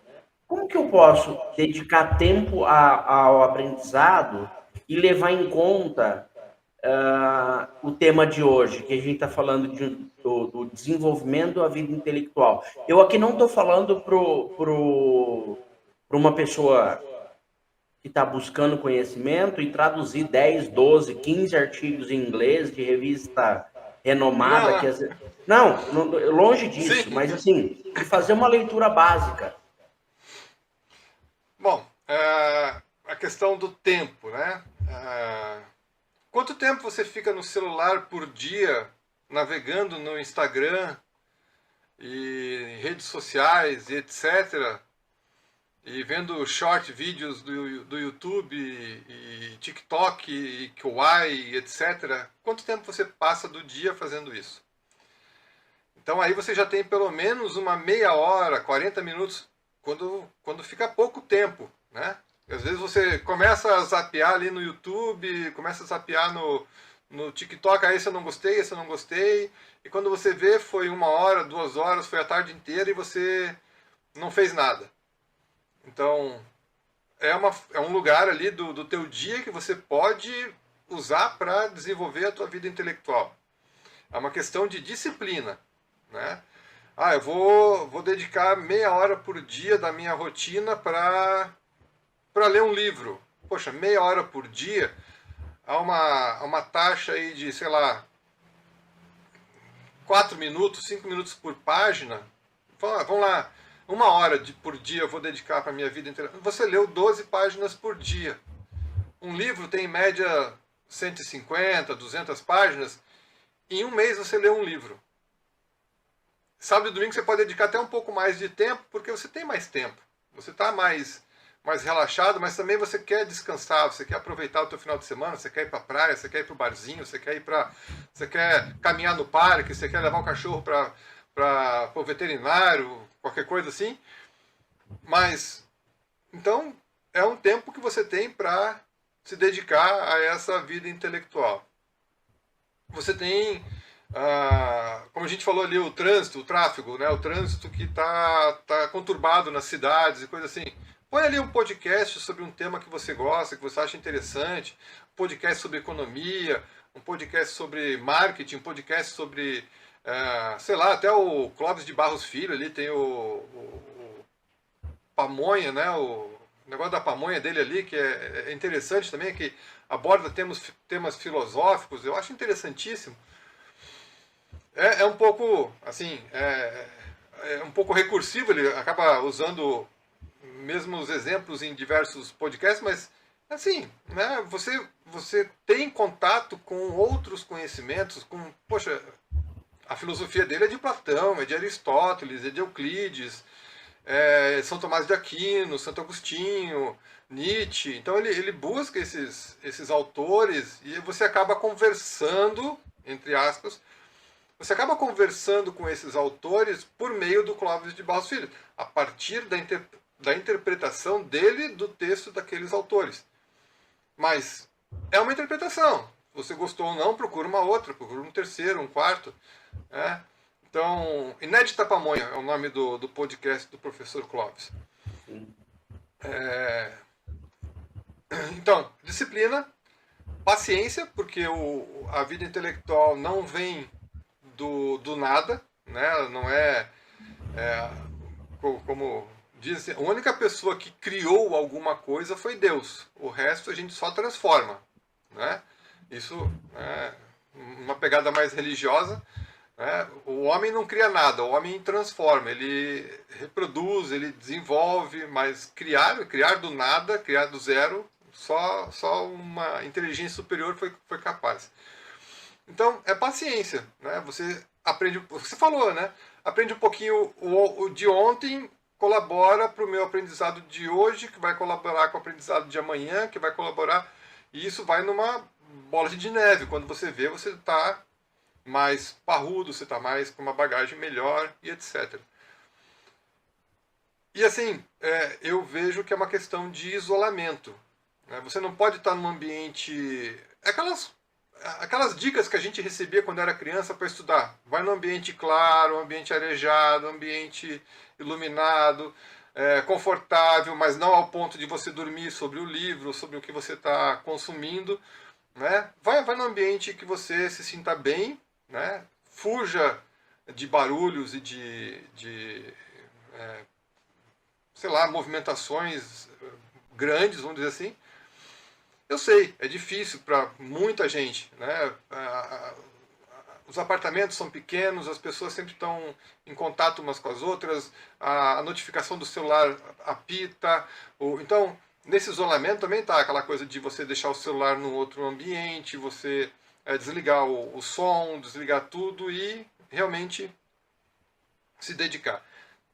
Como que eu posso dedicar tempo ao aprendizado e levar em conta o tema de hoje, que a gente está falando do desenvolvimento da vida intelectual? Eu aqui não estou falando para uma pessoa que está buscando conhecimento e traduzir 10, 12, 15 artigos em inglês de revista renomada. Não, Não, longe disso, sim. mas assim, de fazer uma leitura básica. Bom, a questão do tempo, né? Quanto tempo você fica no celular por dia, navegando no Instagram e redes sociais e etc., e vendo short vídeos do YouTube e TikTok e Kawaii, etc. Quanto tempo você passa do dia fazendo isso? Então aí você já tem pelo menos uma meia hora, 40 minutos, quando fica pouco tempo, né? Às vezes você começa a zapear ali no YouTube, começa a zapear no TikTok, aí esse eu não gostei, esse eu não gostei, e quando você vê foi 1 hora, 2 horas, foi a tarde inteira e você não fez nada. Então é um lugar ali do teu dia que você pode usar para desenvolver a tua vida intelectual. É uma questão de disciplina, né? Eu vou dedicar meia hora por dia da minha rotina para ler um livro. Poxa, meia hora por dia, há uma taxa aí de, sei lá, 4 minutos, 5 minutos por página. Vamos lá, 1 hora por dia eu vou dedicar para a minha vida inteira. Você leu 12 páginas por dia. Um livro tem em média 150, 200 páginas. Em um mês você lê um livro. Sábado e domingo você pode dedicar até um pouco mais de tempo, porque você tem mais tempo. Você está mais relaxado, mas também você quer descansar, você quer aproveitar o teu final de semana, você quer ir para a praia, você quer ir para o barzinho, você quer caminhar no parque, você quer levar o cachorro para o veterinário, qualquer coisa assim. Mas, então, é um tempo que você tem para se dedicar a essa vida intelectual. Você tem, como a gente falou ali, o trânsito, o tráfego, né? O trânsito que tá conturbado nas cidades e coisa assim. Põe ali um podcast sobre um tema que você gosta, que você acha interessante, um podcast sobre economia, um podcast sobre marketing, um podcast sobre, sei lá, até o Clóvis de Barros Filho ali tem o pamonha, né? O negócio da pamonha dele ali, que é interessante também, que aborda temas filosóficos, eu acho interessantíssimo. É um pouco, assim, é um pouco recursivo, ele acaba usando mesmos exemplos em diversos podcasts, mas, assim, né, você tem contato com outros conhecimentos, poxa, a filosofia dele é de Platão, é de Aristóteles, é de Euclides, São Tomás de Aquino, Santo Agostinho, Nietzsche. Então ele busca esses autores e você acaba conversando, entre aspas, você acaba conversando com esses autores por meio do Clóvis de Barros Filho, a partir da interpretação dele do texto daqueles autores. Mas é uma interpretação. Se você gostou ou não, procura uma outra, procura um terceiro, um quarto. Né? Então, Inédita Pamonha é o nome do podcast do professor Clóvis. Então, disciplina, paciência, porque a vida intelectual não vem do nada, né? Não como dizem, a única pessoa que criou alguma coisa foi Deus. O resto a gente só transforma, né? Isso é uma pegada mais religiosa. O homem não cria nada, o homem transforma, ele reproduz, ele desenvolve, mas criar do nada, criar do zero, só uma inteligência superior foi capaz. Então, é paciência, né? Você aprende, você falou, né? Aprende um pouquinho o de ontem, colabora para o meu aprendizado de hoje, que vai colaborar com o aprendizado de amanhã, que vai colaborar, e isso vai numa bola de neve. Quando você vê, você está mais parrudo, você está mais com uma bagagem melhor e etc. E assim, eu vejo que é uma questão de isolamento. Né? Você não pode estar num ambiente... Aquelas dicas que a gente recebia quando era criança para estudar. Vai num ambiente claro, um ambiente arejado, um ambiente iluminado, confortável, mas não ao ponto de você dormir sobre o livro, sobre o que você está consumindo. Né? Vai num ambiente que você se sinta bem, né? Fuja de barulhos e sei lá, movimentações grandes, vamos dizer assim. Eu sei, é difícil para muita gente, né? Os apartamentos são pequenos, as pessoas sempre estão em contato umas com as outras, a notificação do celular apita. Então, nesse isolamento também está aquela coisa de você deixar o celular num outro ambiente, você desligar o som, desligar tudo e realmente se dedicar.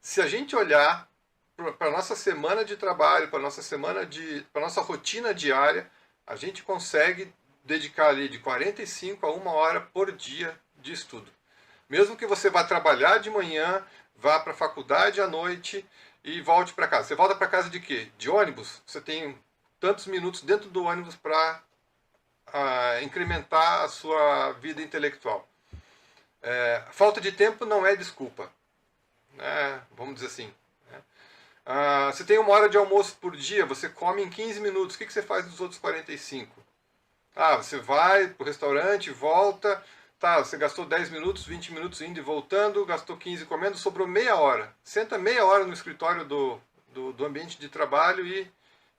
Se a gente olhar para a nossa semana de trabalho, para a nossa rotina diária, a gente consegue dedicar ali de 45 a 1 hora por dia de estudo. Mesmo que você vá trabalhar de manhã, vá para a faculdade à noite e volte para casa. Você volta para casa de quê? De ônibus? Você tem tantos minutos dentro do ônibus para incrementar a sua vida intelectual. Falta de tempo não é desculpa, né? Vamos dizer assim. Né? Você tem 1 hora de almoço por dia, você come em 15 minutos. O que você faz nos outros 45? Você vai para o restaurante, volta, você gastou 10 minutos, 20 minutos indo e voltando, gastou 15 comendo, sobrou meia hora. Senta meia hora no escritório do ambiente de trabalho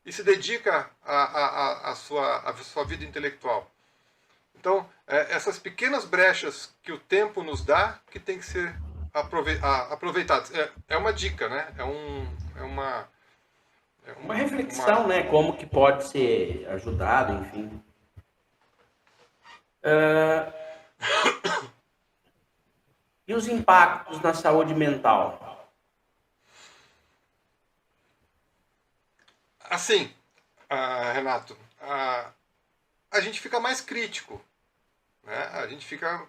e se dedica à sua vida intelectual. Então, essas pequenas brechas que o tempo nos dá, que tem que ser aproveitadas. É uma dica, né? É uma reflexão, né? Como que pode ser ajudado, enfim. E os impactos na saúde mental? Assim, Renato, a gente fica mais crítico, né? A gente fica...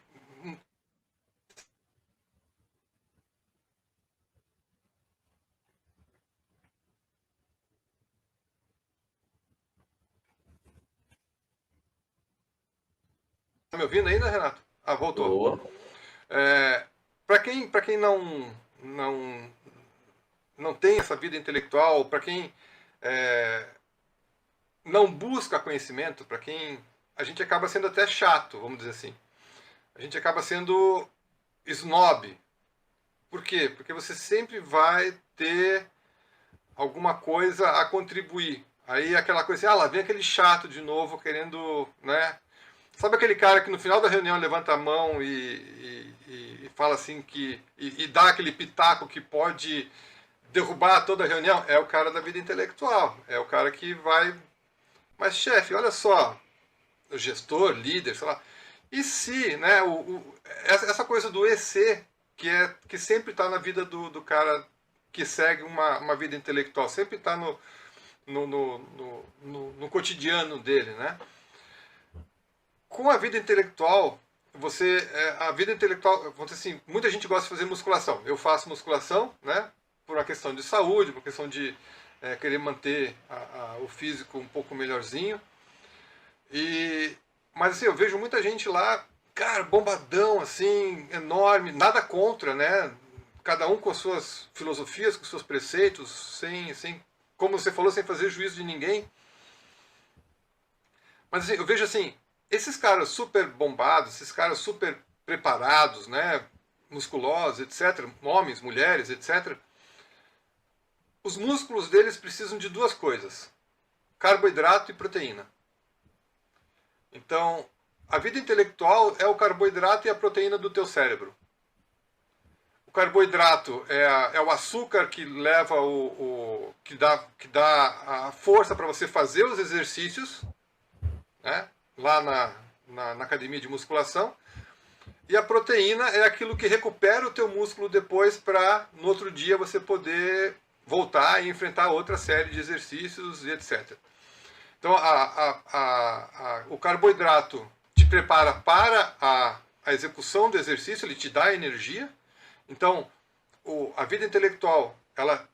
Tá me ouvindo ainda, Renato? Voltou. Para quem não tem essa vida intelectual, para quem não busca conhecimento, para quem a gente acaba sendo até chato, vamos dizer assim. A gente acaba sendo snob. Por quê? Porque você sempre vai ter alguma coisa a contribuir. Aí aquela coisa assim, lá vem aquele chato de novo querendo, né? Sabe aquele cara que no final da reunião levanta a mão e fala assim e dá aquele pitaco que pode derrubar toda a reunião? É o cara da vida intelectual. É o cara que vai... Mas, chefe, olha só, o gestor, líder, sei lá. E se, né, essa coisa do EC, que sempre está na vida do cara que segue uma vida intelectual, sempre está no cotidiano dele, né? Com a vida intelectual, a vida intelectual, assim, muita gente gosta de fazer musculação. Eu faço musculação, né, por uma questão de saúde, por uma questão de querer manter o físico um pouco melhorzinho. Mas assim, eu vejo muita gente lá, cara, bombadão, assim, enorme, nada contra, né? Cada um com as suas filosofias, com os seus preceitos, sem, como você falou, sem fazer juízo de ninguém. Mas assim, eu vejo assim, esses caras super bombados, esses caras super preparados, né? Musculosos, etc., homens, mulheres, etc., os músculos deles precisam de 2 coisas: carboidrato e proteína. Então, a vida intelectual é o carboidrato e a proteína do teu cérebro. O carboidrato é o açúcar que leva que dá a força para você fazer os exercícios, né, lá na academia de musculação. E a proteína é aquilo que recupera o teu músculo depois para, no outro dia, você poder voltar e enfrentar outra série de exercícios e etc. Então, o carboidrato te prepara para a execução do exercício, ele te dá energia. Então, a vida intelectual, ela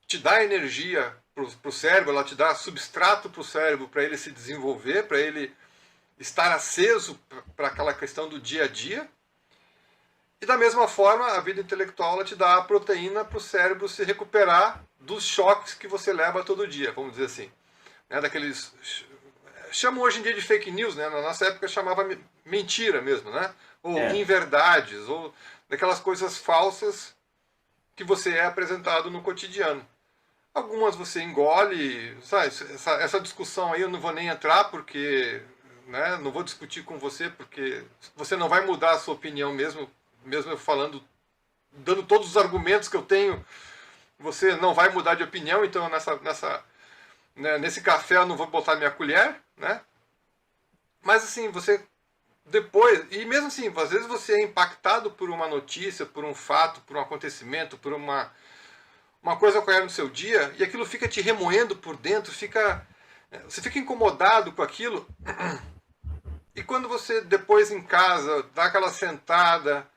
te dá energia para o cérebro, ela te dá substrato para o cérebro para ele se desenvolver, para ele estar aceso para aquela questão do dia a dia. E da mesma forma, a vida intelectual ela te dá a proteína para o cérebro se recuperar dos choques que você leva todo dia, vamos dizer assim. Né, daqueles... Chamam hoje em dia de fake news, né? Na nossa época chamava mentira mesmo, né? Ou inverdades, ou daquelas coisas falsas que você é apresentado no cotidiano. Algumas você engole, sabe? Essa discussão aí eu não vou nem entrar, porque... Né, não vou discutir com você, porque você não vai mudar a sua opinião mesmo eu falando, dando todos os argumentos que eu tenho, você não vai mudar de opinião, então nesse café eu não vou botar minha colher, né? Mas assim, você depois, e mesmo assim, às vezes você é impactado por uma notícia, por um fato, por um acontecimento, por uma coisa qualquer no seu dia, e aquilo fica te remoendo por dentro, você fica incomodado com aquilo. E quando você depois em casa dá aquela sentada,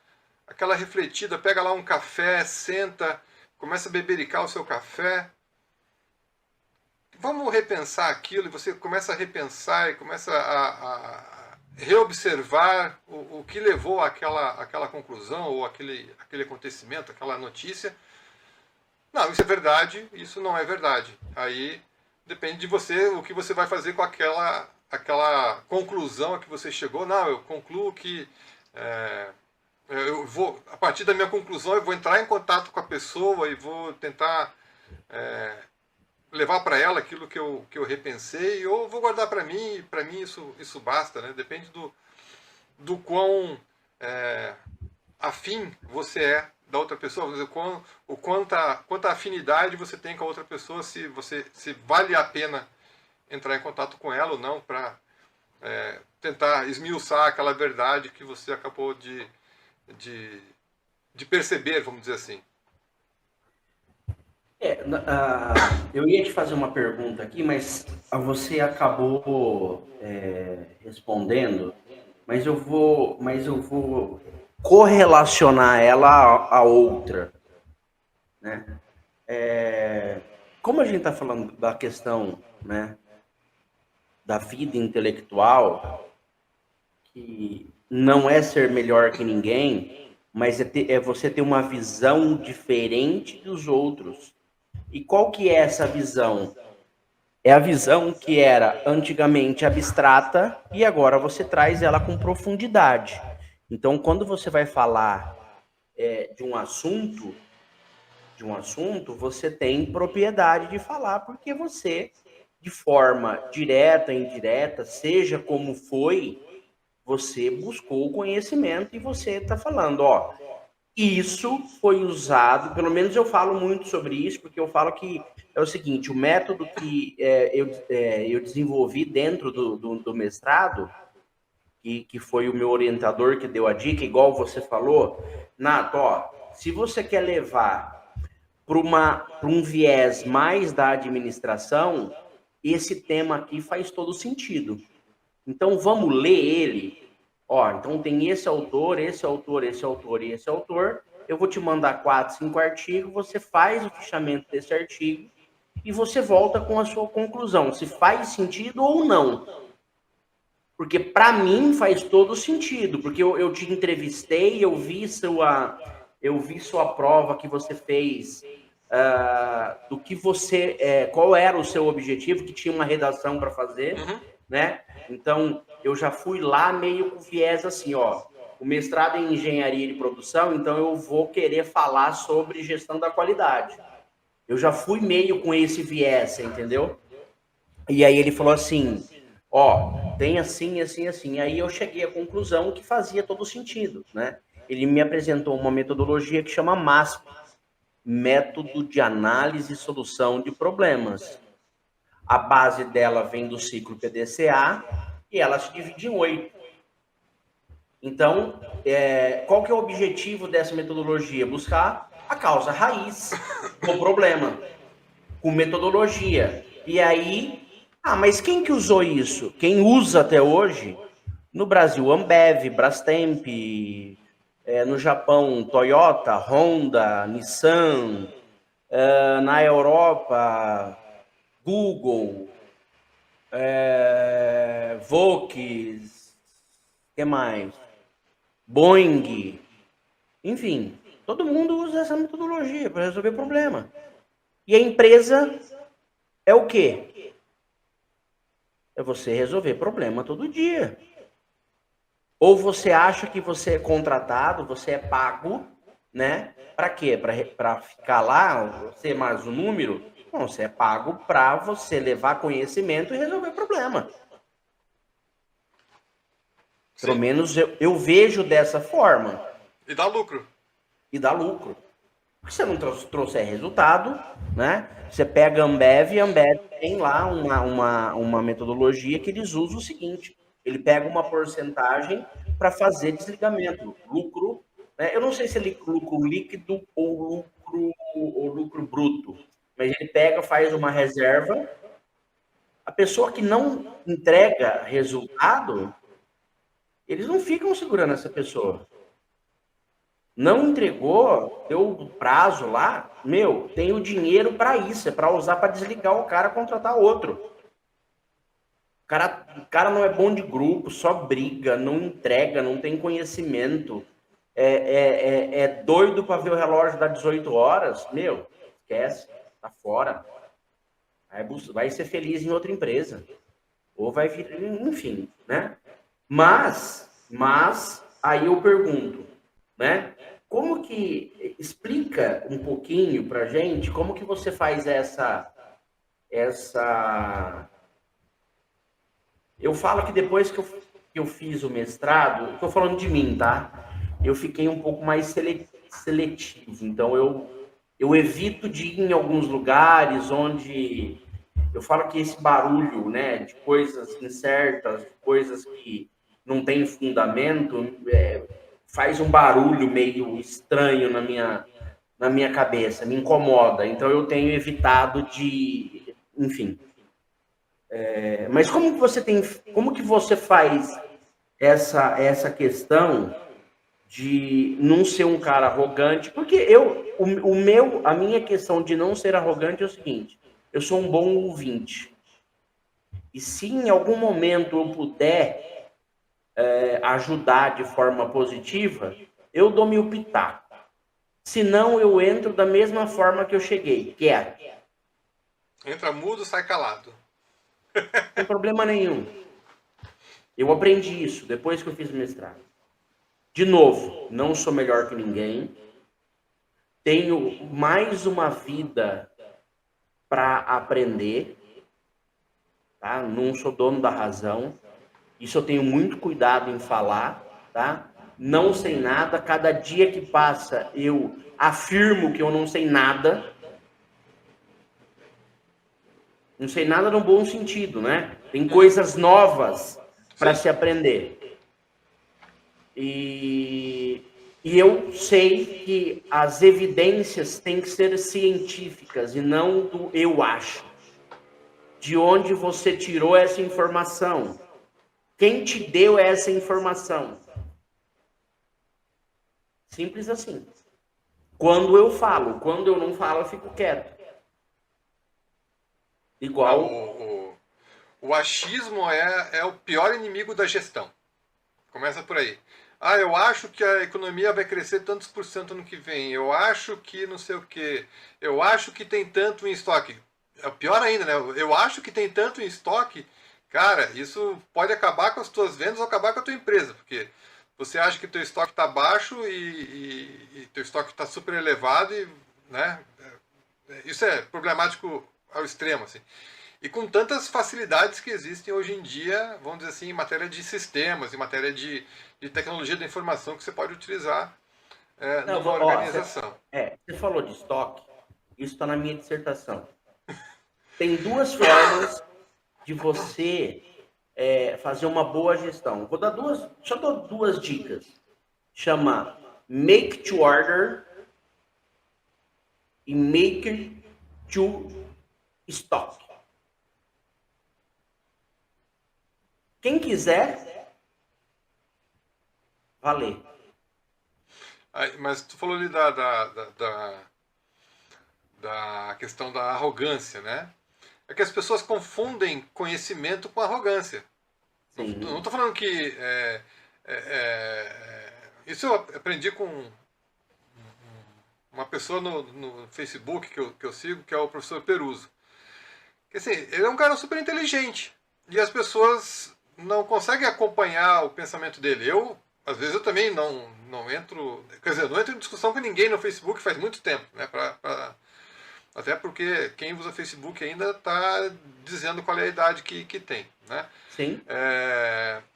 aquela refletida, pega lá um café, senta, começa a bebericar o seu café. Vamos repensar aquilo, e você começa a repensar e começa a reobservar o que levou àquela conclusão, ou aquele acontecimento, aquela notícia. Não, isso é verdade, isso não é verdade. Aí depende de você, o que você vai fazer com aquela conclusão a que você chegou. Não, eu concluo que eu vou, a partir da minha conclusão, eu vou entrar em contato com a pessoa e vou tentar levar para ela aquilo que eu repensei, ou vou guardar para mim, e para mim isso basta, né? Depende do quão afim você é da outra pessoa, quanta afinidade você tem com a outra pessoa, se vale a pena entrar em contato com ela ou não, para tentar esmiuçar aquela verdade que você acabou de perceber, vamos dizer assim. Eu ia te fazer uma pergunta aqui, mas você acabou respondendo, mas eu vou correlacionar ela a outra, né? Como a gente está falando da questão, né, da vida intelectual, que não é ser melhor que ninguém, mas é você ter uma visão diferente dos outros. E qual que é essa visão? É a visão que era antigamente abstrata e agora você traz ela com profundidade. Então, quando você vai falar de um assunto, você tem propriedade de falar, porque você, de forma direta, indireta, seja como foi, você buscou o conhecimento e você está falando, ó, isso foi usado, pelo menos eu falo muito sobre isso, porque eu falo que é o seguinte, o método que eu desenvolvi dentro do mestrado, que foi o meu orientador que deu a dica, igual você falou, Nato, ó, se você quer levar para um viés mais da administração, esse tema aqui faz todo sentido. Então, vamos ler ele. Ó, então tem esse autor, esse autor, esse autor e esse autor. Eu vou te mandar 4, 5 artigos, você faz o fichamento desse artigo e você volta com a sua conclusão, se faz sentido ou não. Porque para mim faz todo sentido, porque eu te entrevistei, eu vi sua prova que você fez, do que você, qual era o seu objetivo, que tinha uma redação para fazer, né? Então, eu já fui lá meio com viés assim, ó, o mestrado em engenharia de produção, então eu vou querer falar sobre gestão da qualidade. Eu já fui meio com esse viés, entendeu? E aí ele falou assim, ó, tem assim, assim, assim. Aí eu cheguei à conclusão que fazia todo sentido, né? Ele me apresentou uma metodologia que chama MASP, Método de Análise e Solução de Problemas. A base dela vem do ciclo PDCA e ela se divide em 8. Então, qual que é o objetivo dessa metodologia? Buscar a causa raiz do problema, com metodologia. E aí, mas quem que usou isso? Quem usa até hoje, no Brasil, Ambev, Brastemp, no Japão, Toyota, Honda, Nissan, na Europa, Google, Volks, que mais? Boeing, enfim, todo mundo usa essa metodologia para resolver problema. E a empresa é o quê? É você resolver problema todo dia. Ou você acha que você é contratado, você é pago, né? Para quê? Para ficar lá, ser mais um número? Não, você é pago para você levar conhecimento e resolver problema. Pelo menos eu vejo dessa forma. E dá lucro. E dá lucro. Porque se você não trouxer resultado, né? Você pega a Ambev e a Ambev tem lá uma metodologia que eles usam o seguinte: ele pega uma porcentagem para fazer desligamento, lucro, né? Eu não sei se é lucro líquido ou lucro bruto, mas ele pega, faz uma reserva. A pessoa que não entrega resultado, eles não ficam segurando essa pessoa. Não entregou, deu o prazo lá, meu, tem o dinheiro para isso, é para usar para desligar o cara, contratar outro. O cara não é bom de grupo, só briga, não entrega, não tem conhecimento, é doido para ver o relógio dar 18 horas, meu, esquece, tá fora. Vai ser feliz em outra empresa. Ou vai vir, enfim, né? Mas aí eu pergunto, né? Como que explica um pouquinho pra gente como que você faz essa eu falo que depois que eu fiz o mestrado, estou falando de mim, tá? Eu fiquei um pouco mais seletivo. Então, eu evito de ir em alguns lugares onde eu falo que esse barulho, né, de coisas incertas, coisas que não têm fundamento, faz um barulho meio estranho na minha cabeça, me incomoda. Então, eu tenho evitado de, enfim. Mas como que você faz essa questão de não ser um cara arrogante? Porque a minha questão de não ser arrogante é o seguinte: eu sou um bom ouvinte. E se em algum momento eu puder ajudar de forma positiva, eu dou meu pitaco. Senão eu entro da mesma forma que eu cheguei, quieto. Entra mudo, sai calado. Sem problema nenhum. Eu aprendi isso depois que eu fiz mestrado. De novo, não sou melhor que ninguém. Tenho mais uma vida para aprender. Tá? Não sou dono da razão. Isso eu tenho muito cuidado em falar. Tá? Não sei nada. Cada dia que passa, eu afirmo que eu não sei nada. Não sei nada no bom sentido, né? Tem coisas novas para se aprender. E eu sei que as evidências têm que ser científicas e não do eu acho. De onde você tirou essa informação? Quem te deu essa informação? Simples assim. Quando eu falo, quando eu não falo, eu fico quieto. Igual. O achismo é o pior inimigo da gestão. Começa por aí. Ah, eu acho que a economia vai crescer tantos por cento no que vem. Eu acho que não sei o quê. Eu acho que tem tanto em estoque. É pior ainda, né? Eu acho que tem tanto em estoque. Cara, isso pode acabar com as tuas vendas ou acabar com a tua empresa. Porque você acha que teu estoque está baixo e teu estoque está super elevado. E, né? Isso é problemático ao extremo, assim. E com tantas facilidades que existem hoje em dia, vamos dizer assim, em matéria de sistemas, em matéria de tecnologia da informação que você pode utilizar numa organização. Você falou de estoque, isso está na minha dissertação. Tem duas formas de você fazer uma boa gestão. Só dou duas dicas. Chama Make to Order e Make to Stock. Quem quiser, valer. Mas tu falou ali da questão da arrogância, né? É que as pessoas confundem conhecimento com arrogância. Sim. Não estou falando que... isso eu aprendi com uma pessoa no Facebook que eu sigo, que é o professor Peruso. Que, assim, ele é um cara super inteligente. E as pessoas não conseguem acompanhar o pensamento dele. Às vezes, eu também não entro... Quer dizer, eu não entro em discussão com ninguém no Facebook faz muito tempo, né? Até porque quem usa Facebook ainda está dizendo qual é a idade que tem, né? Sim.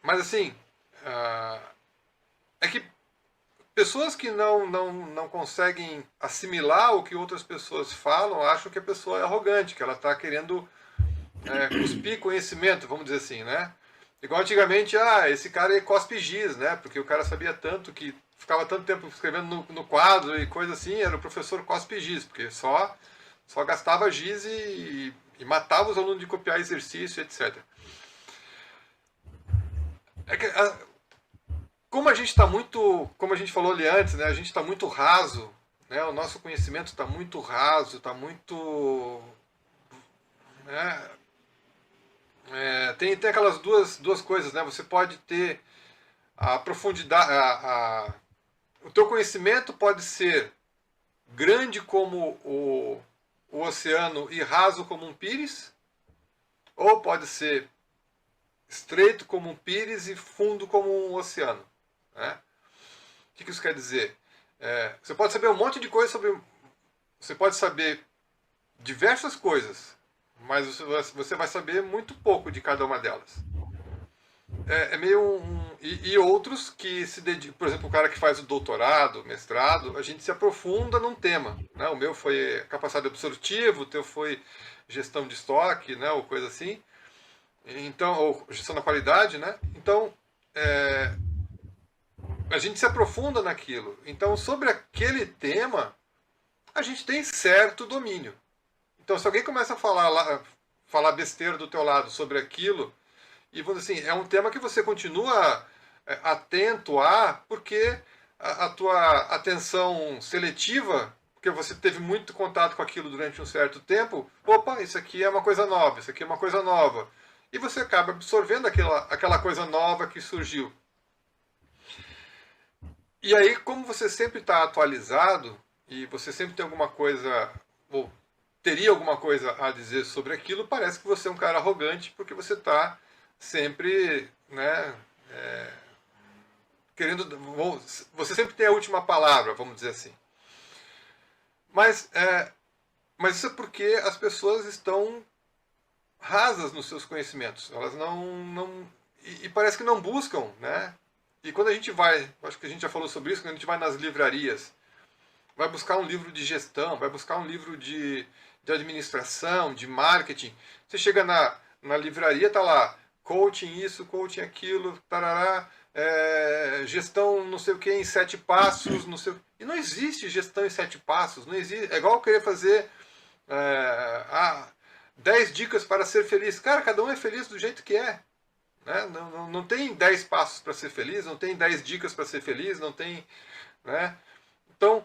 Mas assim, é que pessoas que não conseguem assimilar o que outras pessoas falam acham que a pessoa é arrogante, que ela está querendo cuspir conhecimento, vamos dizer assim, né? Igual antigamente, esse cara é cospe giz, né? Porque o cara sabia tanto que ficava tanto tempo escrevendo no quadro e coisa assim, era o professor cospe giz, porque só gastava giz e matava os alunos de copiar exercício, etc. como a gente está muito, como a gente falou ali antes, né, a gente está muito raso, né, o nosso conhecimento está muito raso, está muito, né, tem aquelas duas coisas, né? Você pode ter a profundidade, o teu conhecimento pode ser grande como o oceano e raso como um pires, ou pode ser estreito como um pires e fundo como um oceano, né? O que isso quer dizer? Você pode saber um monte de coisa sobre... Você pode saber diversas coisas, mas você vai saber muito pouco de cada uma delas. É meio e outros que se dedicam, por exemplo, o cara que faz o doutorado, mestrado, a gente se aprofunda num tema, né? O meu foi capacidade absortiva, o teu foi gestão de estoque, né? Ou coisa assim. Então, ou gestão da qualidade, né? Então, a gente se aprofunda naquilo. Então, sobre aquele tema, a gente tem certo domínio. Então, se alguém começa a falar besteira do teu lado sobre aquilo, e vamos dizer assim, é um tema que você continua atento porque a tua atenção seletiva, porque você teve muito contato com aquilo durante um certo tempo, opa, isso aqui é uma coisa nova, isso aqui é uma coisa nova. E você acaba absorvendo aquela coisa nova que surgiu. E aí, como você sempre está atualizado, e você sempre tem alguma coisa, ou teria alguma coisa a dizer sobre aquilo, parece que você é um cara arrogante, porque você está sempre, né, querendo... Você sempre tem a última palavra, vamos dizer assim. Mas isso é porque as pessoas estão rasas nos seus conhecimentos. Elas não e parece que não buscam, né? E quando a gente vai, acho que a gente já falou sobre isso, quando a gente vai nas livrarias, vai buscar um livro de gestão, vai buscar um livro de administração, de marketing. Você chega na livraria, tá lá, coaching isso, coaching aquilo, tarará, gestão não sei o que em 7 passos, não sei. E não existe gestão em 7 passos, não existe. É igual eu querer fazer 10 dicas para ser feliz. Cara, cada um é feliz do jeito que é. Né? Não tem 10 passos para ser feliz, não tem 10 dicas para ser feliz, não tem... Né? Então,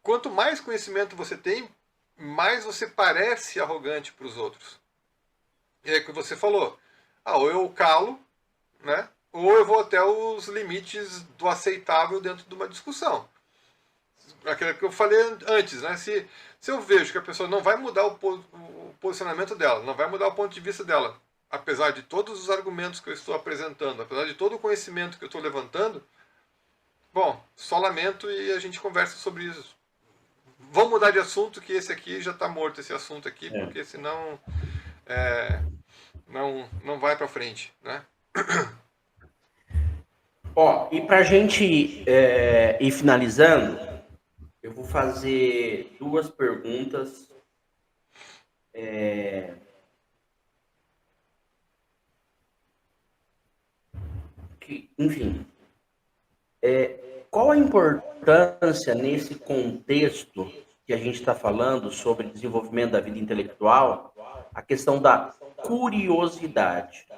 quanto mais conhecimento você tem, mais você parece arrogante para os outros. E é o que você falou. Ou eu calo, né? Ou eu vou até os limites do aceitável dentro de uma discussão. Aquilo que eu falei antes, né? Se eu vejo que a pessoa não vai mudar o posicionamento dela, não vai mudar o ponto de vista dela, apesar de todos os argumentos que eu estou apresentando, apesar de todo o conhecimento que eu estou levantando, bom, só lamento e a gente conversa sobre isso. Vamos mudar de assunto, que esse aqui já está morto, esse assunto aqui, porque senão não vai para frente, né? E para a gente ir finalizando, eu vou fazer 2 perguntas. Enfim, qual a importância nesse contexto que a gente está falando sobre desenvolvimento da vida intelectual, a questão da curiosidade?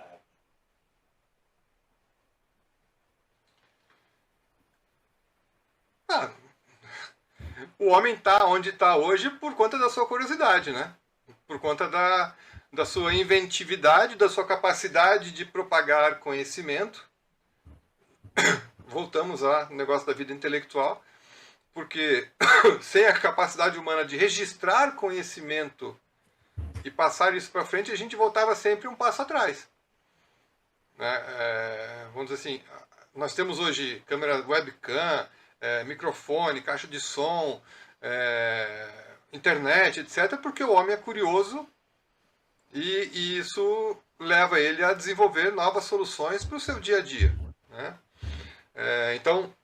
O homem está onde está hoje por conta da sua curiosidade, né? Por conta da sua inventividade, da sua capacidade de propagar conhecimento. Voltamos ao negócio da vida intelectual, porque sem a capacidade humana de registrar conhecimento e passar isso para frente, a gente voltava sempre um passo atrás. Vamos dizer assim, nós temos hoje câmera webcam, microfone, caixa de som, internet, etc., porque o homem é curioso e isso leva ele a desenvolver novas soluções para o seu dia a dia. Né? Então,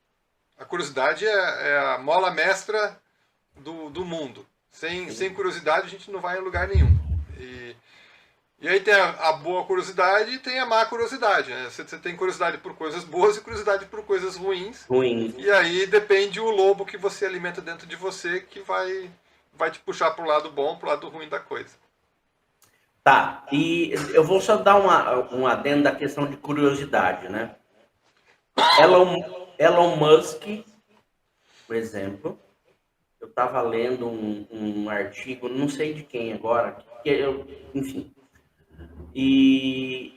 a curiosidade é a mola mestra do mundo. Sem curiosidade a gente não vai em lugar nenhum. E aí tem a boa curiosidade e tem a má curiosidade. Né? Você tem curiosidade por coisas boas e curiosidade por coisas ruins. E aí depende o lobo que você alimenta dentro de você que vai te puxar para o lado bom, para o lado ruim da coisa. Tá, e eu vou só dar um adendo da questão de curiosidade, né? Elon Musk, por exemplo, eu estava lendo um artigo, não sei de quem agora, enfim, e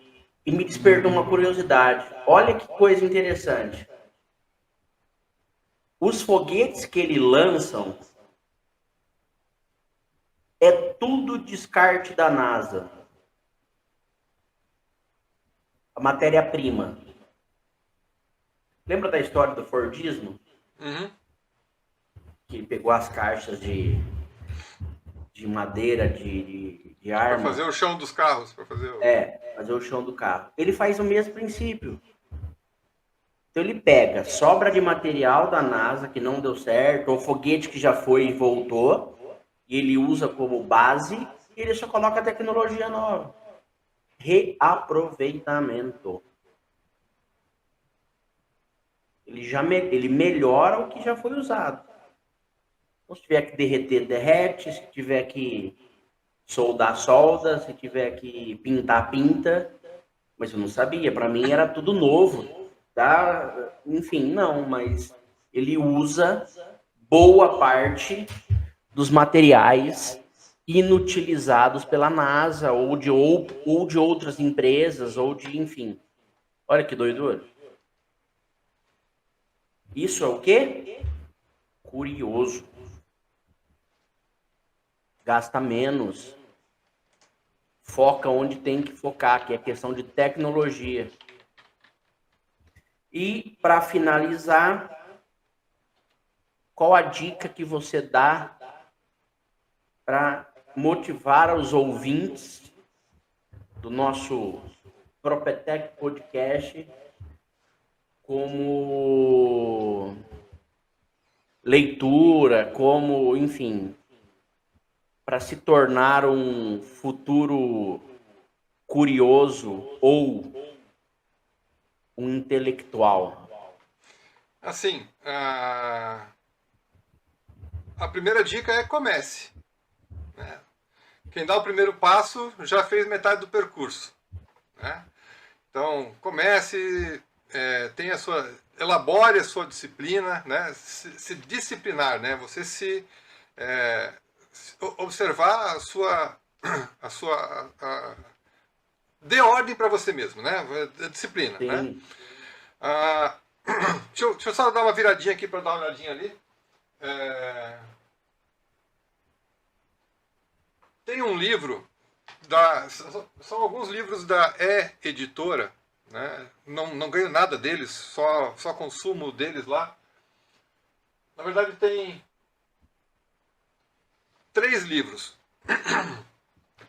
me despertou uma curiosidade. Olha que coisa interessante. Os foguetes que ele lançam é tudo descarte da NASA. A matéria-prima. Lembra da história do Fordismo? Uhum. Que pegou as caixas de madeira, de Para arma. fazer o chão dos carros. Para fazer fazer o chão do carro. Ele faz o mesmo princípio. Então ele pega sobra de material da NASA que não deu certo, ou foguete que já foi e voltou, e ele usa como base, e ele só coloca tecnologia nova. Reaproveitamento. Ele melhora o que já foi usado. Então, se tiver que derreter, derrete. Se tiver que soldar, solda. Se tiver que pintar, pinta. Mas eu não sabia. Para mim era tudo novo. Tá? Enfim, não. Mas ele usa boa parte dos materiais inutilizados pela NASA ou de outras empresas enfim. Olha que doidura. Isso é o quê? Curioso. Gasta menos. Foca onde tem que focar, que é questão de tecnologia. E, para finalizar, qual a dica que você dá para motivar os ouvintes do nosso Propetec Podcast como leitura, como, enfim, para se tornar um futuro curioso ou um intelectual? Assim, a primeira dica é comece. Né? Quem dá o primeiro passo já fez metade do percurso. Né? Então, comece, elabore a sua disciplina, né? Se disciplinar, né? Você se observar dê ordem para você mesmo, né? Disciplina, Sim. né? Deixa eu só dar uma viradinha aqui para dar uma olhadinha ali. Tem um livro são alguns livros da E-Editora, né? Não ganho nada deles, só consumo deles lá. Na verdade tem 3 livros.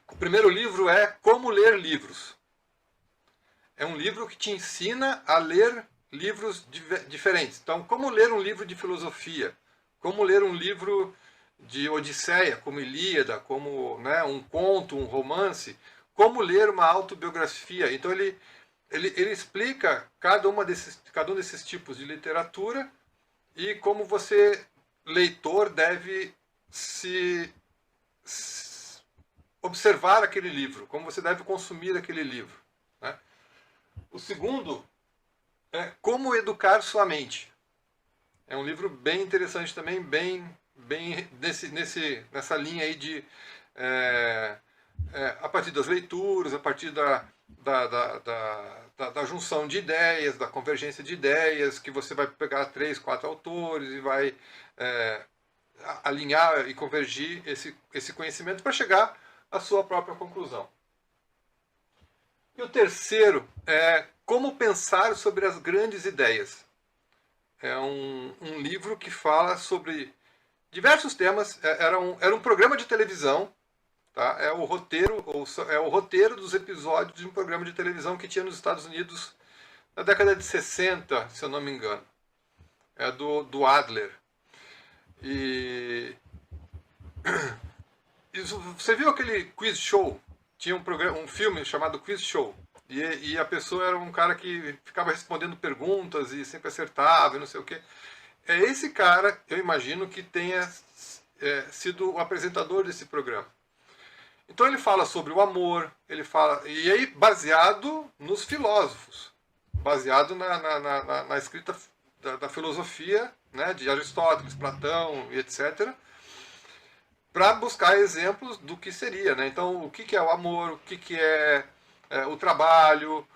O primeiro livro é Como Ler Livros. É um livro que te ensina a ler livros diferentes. Então, como ler um livro de filosofia, como ler um livro de Odisseia, como Ilíada, como, né, um conto, um romance, como ler uma autobiografia. Então ele explica cada um desses tipos de literatura e como você, leitor, deve se observar aquele livro, como você deve consumir aquele livro. Né? O segundo é Como Educar Sua Mente. É um livro bem interessante também, bem nessa linha aí de a partir das leituras, a partir da junção de ideias, da convergência de ideias, que você vai pegar 3, 4 autores e vai alinhar e convergir esse conhecimento para chegar à sua própria conclusão. E o terceiro é Como Pensar sobre as Grandes Ideias. É um livro que fala sobre diversos temas. Era um programa de televisão. Tá? É o roteiro dos episódios de um programa de televisão que tinha nos Estados Unidos na década de 60, se eu não me engano. É do Adler. E você viu aquele quiz show? Tinha um filme chamado Quiz Show. E a pessoa era um cara que ficava respondendo perguntas e sempre acertava e não sei o quê. É esse cara, eu imagino, que tenha sido o apresentador desse programa. Então ele fala sobre o amor, ele fala, e aí baseado nos filósofos, baseado na escrita da filosofia, né, de Aristóteles, Platão e etc., para buscar exemplos do que seria, né? Então, o que é o amor, o que é o trabalho,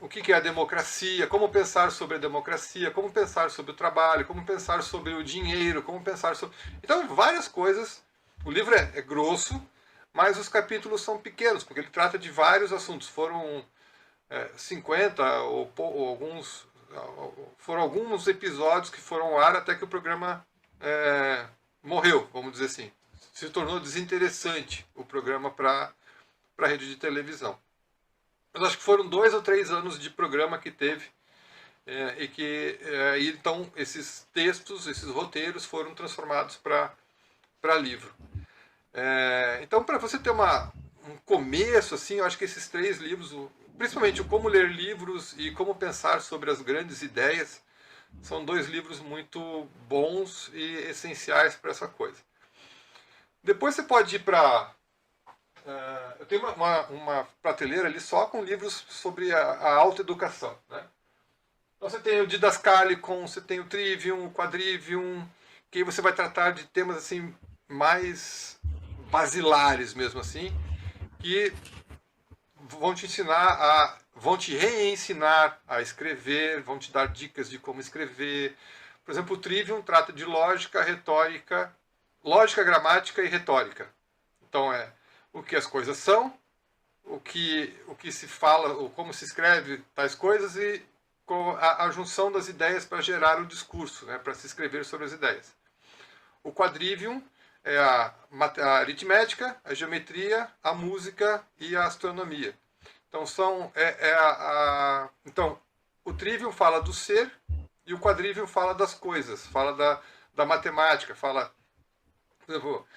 o que é a democracia, como pensar sobre a democracia, como pensar sobre o trabalho, como pensar sobre o dinheiro, como pensar sobre... Então, várias coisas. O livro é grosso, mas os capítulos são pequenos, porque ele trata de vários assuntos. Foram 50 ou alguns... Foram alguns episódios que foram ao ar até que o programa morreu, vamos dizer assim. Se tornou desinteressante o programa para a rede de televisão. Mas acho que foram 2 ou 3 anos de programa que teve, e que então esses textos, esses roteiros foram transformados para livro. Então, para você ter um começo, assim, eu acho que esses 3 livros, principalmente o Como Ler Livros e Como Pensar sobre as Grandes Ideias, são 2 livros muito bons e essenciais para essa coisa. Depois você pode ir para... eu tenho uma prateleira ali só com livros sobre a autoeducação, né? Então você tem o Didascalicon, você tem o Trivium, o Quadrivium, que aí você vai tratar de temas assim mais basilares mesmo assim, que vão te ensinar vão te reensinar a escrever, vão te dar dicas de como escrever. Por exemplo, o Trivium trata de lógica, retórica, lógica, gramática e retórica. Então é o que as coisas são, o que se fala, como se escreve tais coisas e a junção das ideias para gerar o discurso, né, para se escrever sobre as ideias. O Quadrivium é a aritmética, a geometria, a música e a astronomia. Então então o Trivium fala do ser e o Quadrivium fala das coisas, fala da matemática, fala, por exemplo,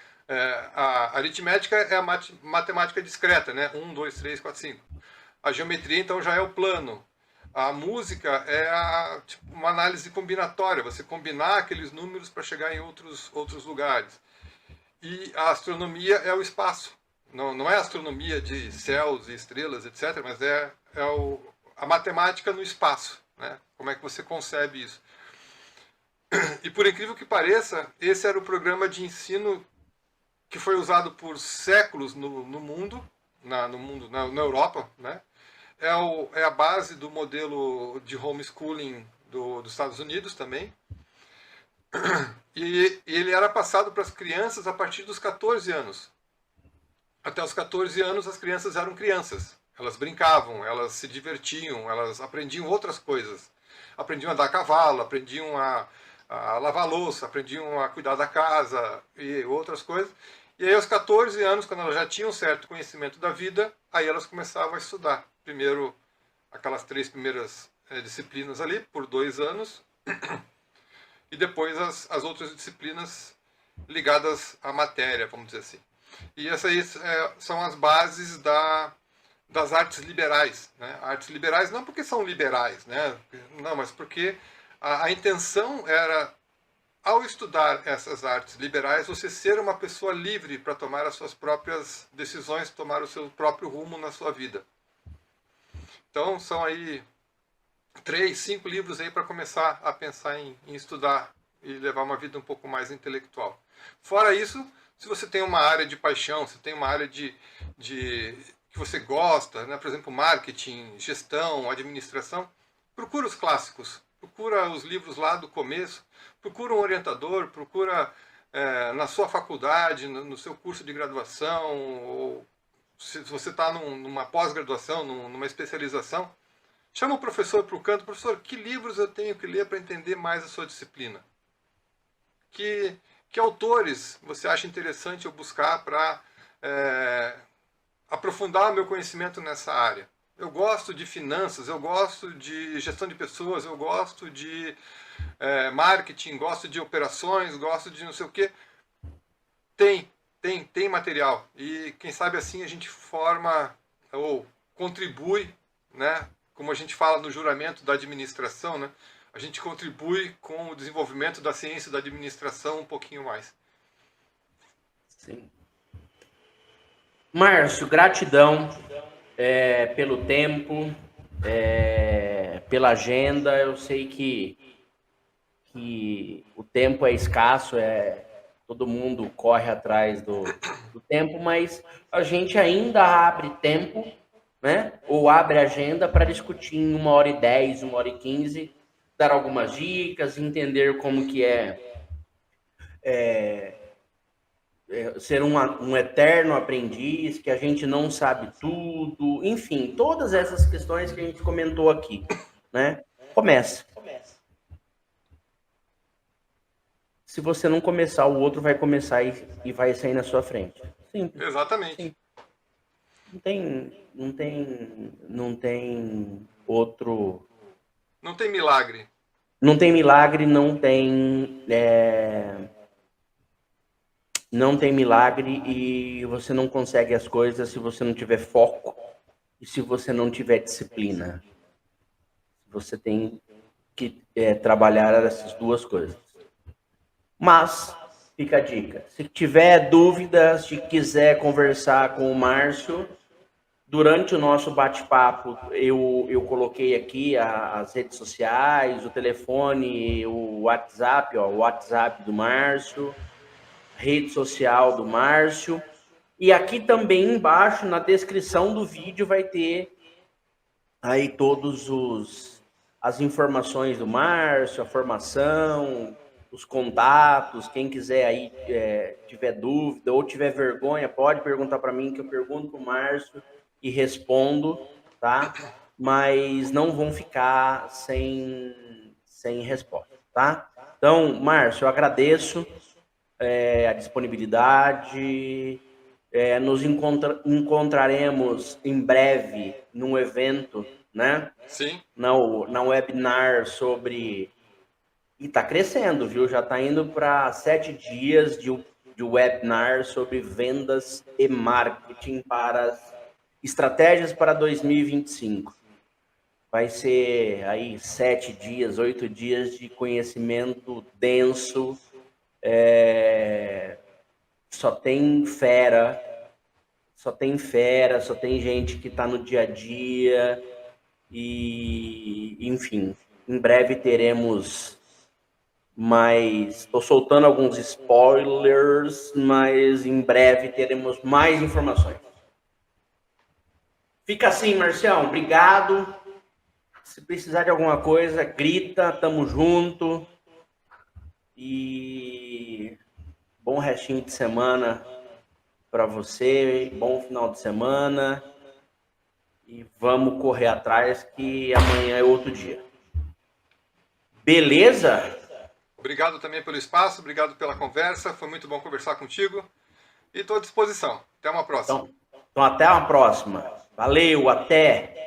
a aritmética é a matemática discreta, né? 1, 2, 3, 4, 5. A geometria, então, já é o plano. A música é uma análise combinatória, você combinar aqueles números para chegar em outros lugares. E a astronomia é o espaço. Não é a astronomia de céus e estrelas, etc., mas a matemática no espaço, né? Como é que você concebe isso? E por incrível que pareça, esse era o programa de ensino que foi usado por séculos no mundo, na Europa, né? É a base do modelo de homeschooling dos Estados Unidos também. E ele era passado para as crianças a partir dos 14 anos. Até os 14 anos as crianças eram crianças. Elas brincavam, elas se divertiam, elas aprendiam outras coisas. Aprendiam a dar cavalo, aprendiam a lavar louça, aprendiam a cuidar da casa e outras coisas. E aí aos 14 anos, quando elas já tinham certo conhecimento da vida, aí elas começavam a estudar. Primeiro aquelas 3 primeiras disciplinas ali, por 2 anos, e depois as outras disciplinas ligadas à matéria, vamos dizer assim. E essas aí são as bases das artes liberais, né? Artes liberais não porque são liberais, né? Não, mas porque a intenção era, ao estudar essas artes liberais, você ser uma pessoa livre para tomar as suas próprias decisões, tomar o seu próprio rumo na sua vida. Então são aí 3, 5 livros aí para começar a pensar em estudar e levar uma vida um pouco mais intelectual. Fora isso, se você tem uma área de paixão, se tem uma área que você gosta, né? Por exemplo, marketing, gestão, administração, procura os clássicos, procura os livros lá do começo, procura um orientador, procura na sua faculdade, no seu curso de graduação, ou se você está numa pós-graduação, numa especialização, chama o professor para o canto: professor, que livros eu tenho que ler para entender mais a sua disciplina? Que autores você acha interessante eu buscar para aprofundar o meu conhecimento nessa área? Eu gosto de finanças, eu gosto de gestão de pessoas, eu gosto de marketing, gosto de operações, gosto de não sei o quê. Tem material. E quem sabe assim a gente forma ou contribui, né? Como a gente fala no juramento da administração, né? A gente contribui com o desenvolvimento da ciência da administração um pouquinho mais. Sim. Márcio, gratidão pelo tempo, pela agenda. Eu sei que o tempo é escasso, todo mundo corre atrás do tempo, mas a gente ainda abre tempo, né? Ou abre agenda para discutir em 1h10, 1h15, dar algumas dicas, entender como que ser um eterno aprendiz, que a gente não sabe tudo, enfim, todas essas questões que a gente comentou aqui, né? Começa. Se você não começar, o outro vai começar e vai sair na sua frente. Simples. Exatamente. Simples. Não tem outro. Não tem milagre. Não tem milagre, não tem milagre, e você não consegue as coisas se você não tiver foco e se você não tiver disciplina. Você tem que trabalhar essas duas coisas. Mas fica a dica. Se tiver dúvidas, se quiser conversar com o Márcio, durante o nosso bate-papo, eu coloquei aqui as redes sociais, o telefone, o WhatsApp do Márcio, rede social do Márcio. E aqui também embaixo, na descrição do vídeo, vai ter aí as informações do Márcio, a formação, os contatos. Quem quiser aí tiver dúvida ou tiver vergonha, pode perguntar para mim, que eu pergunto para o Márcio e respondo, tá? Mas não vão ficar sem resposta, tá? Então, Márcio, eu agradeço a disponibilidade. Nos encontraremos em breve num evento, né? Sim. Na webinar sobre... E está crescendo, viu? Já está indo para 7 dias de webinar sobre vendas e marketing para estratégias para 2025. Vai ser aí 7 dias, 8 dias de conhecimento denso. Só tem fera, só tem gente que está no dia a dia. E, enfim, em breve teremos mais. Estou soltando alguns spoilers, mas em breve teremos mais informações. Fica assim, Marcião. Obrigado. Se precisar de alguma coisa, grita. Tamo junto. E bom restinho de semana para você. Bom final de semana. E vamos correr atrás, que amanhã é outro dia. Beleza? Obrigado também pelo espaço, obrigado pela conversa. Foi muito bom conversar contigo. E estou à disposição. Até uma próxima. Então até uma próxima. Valeu, até!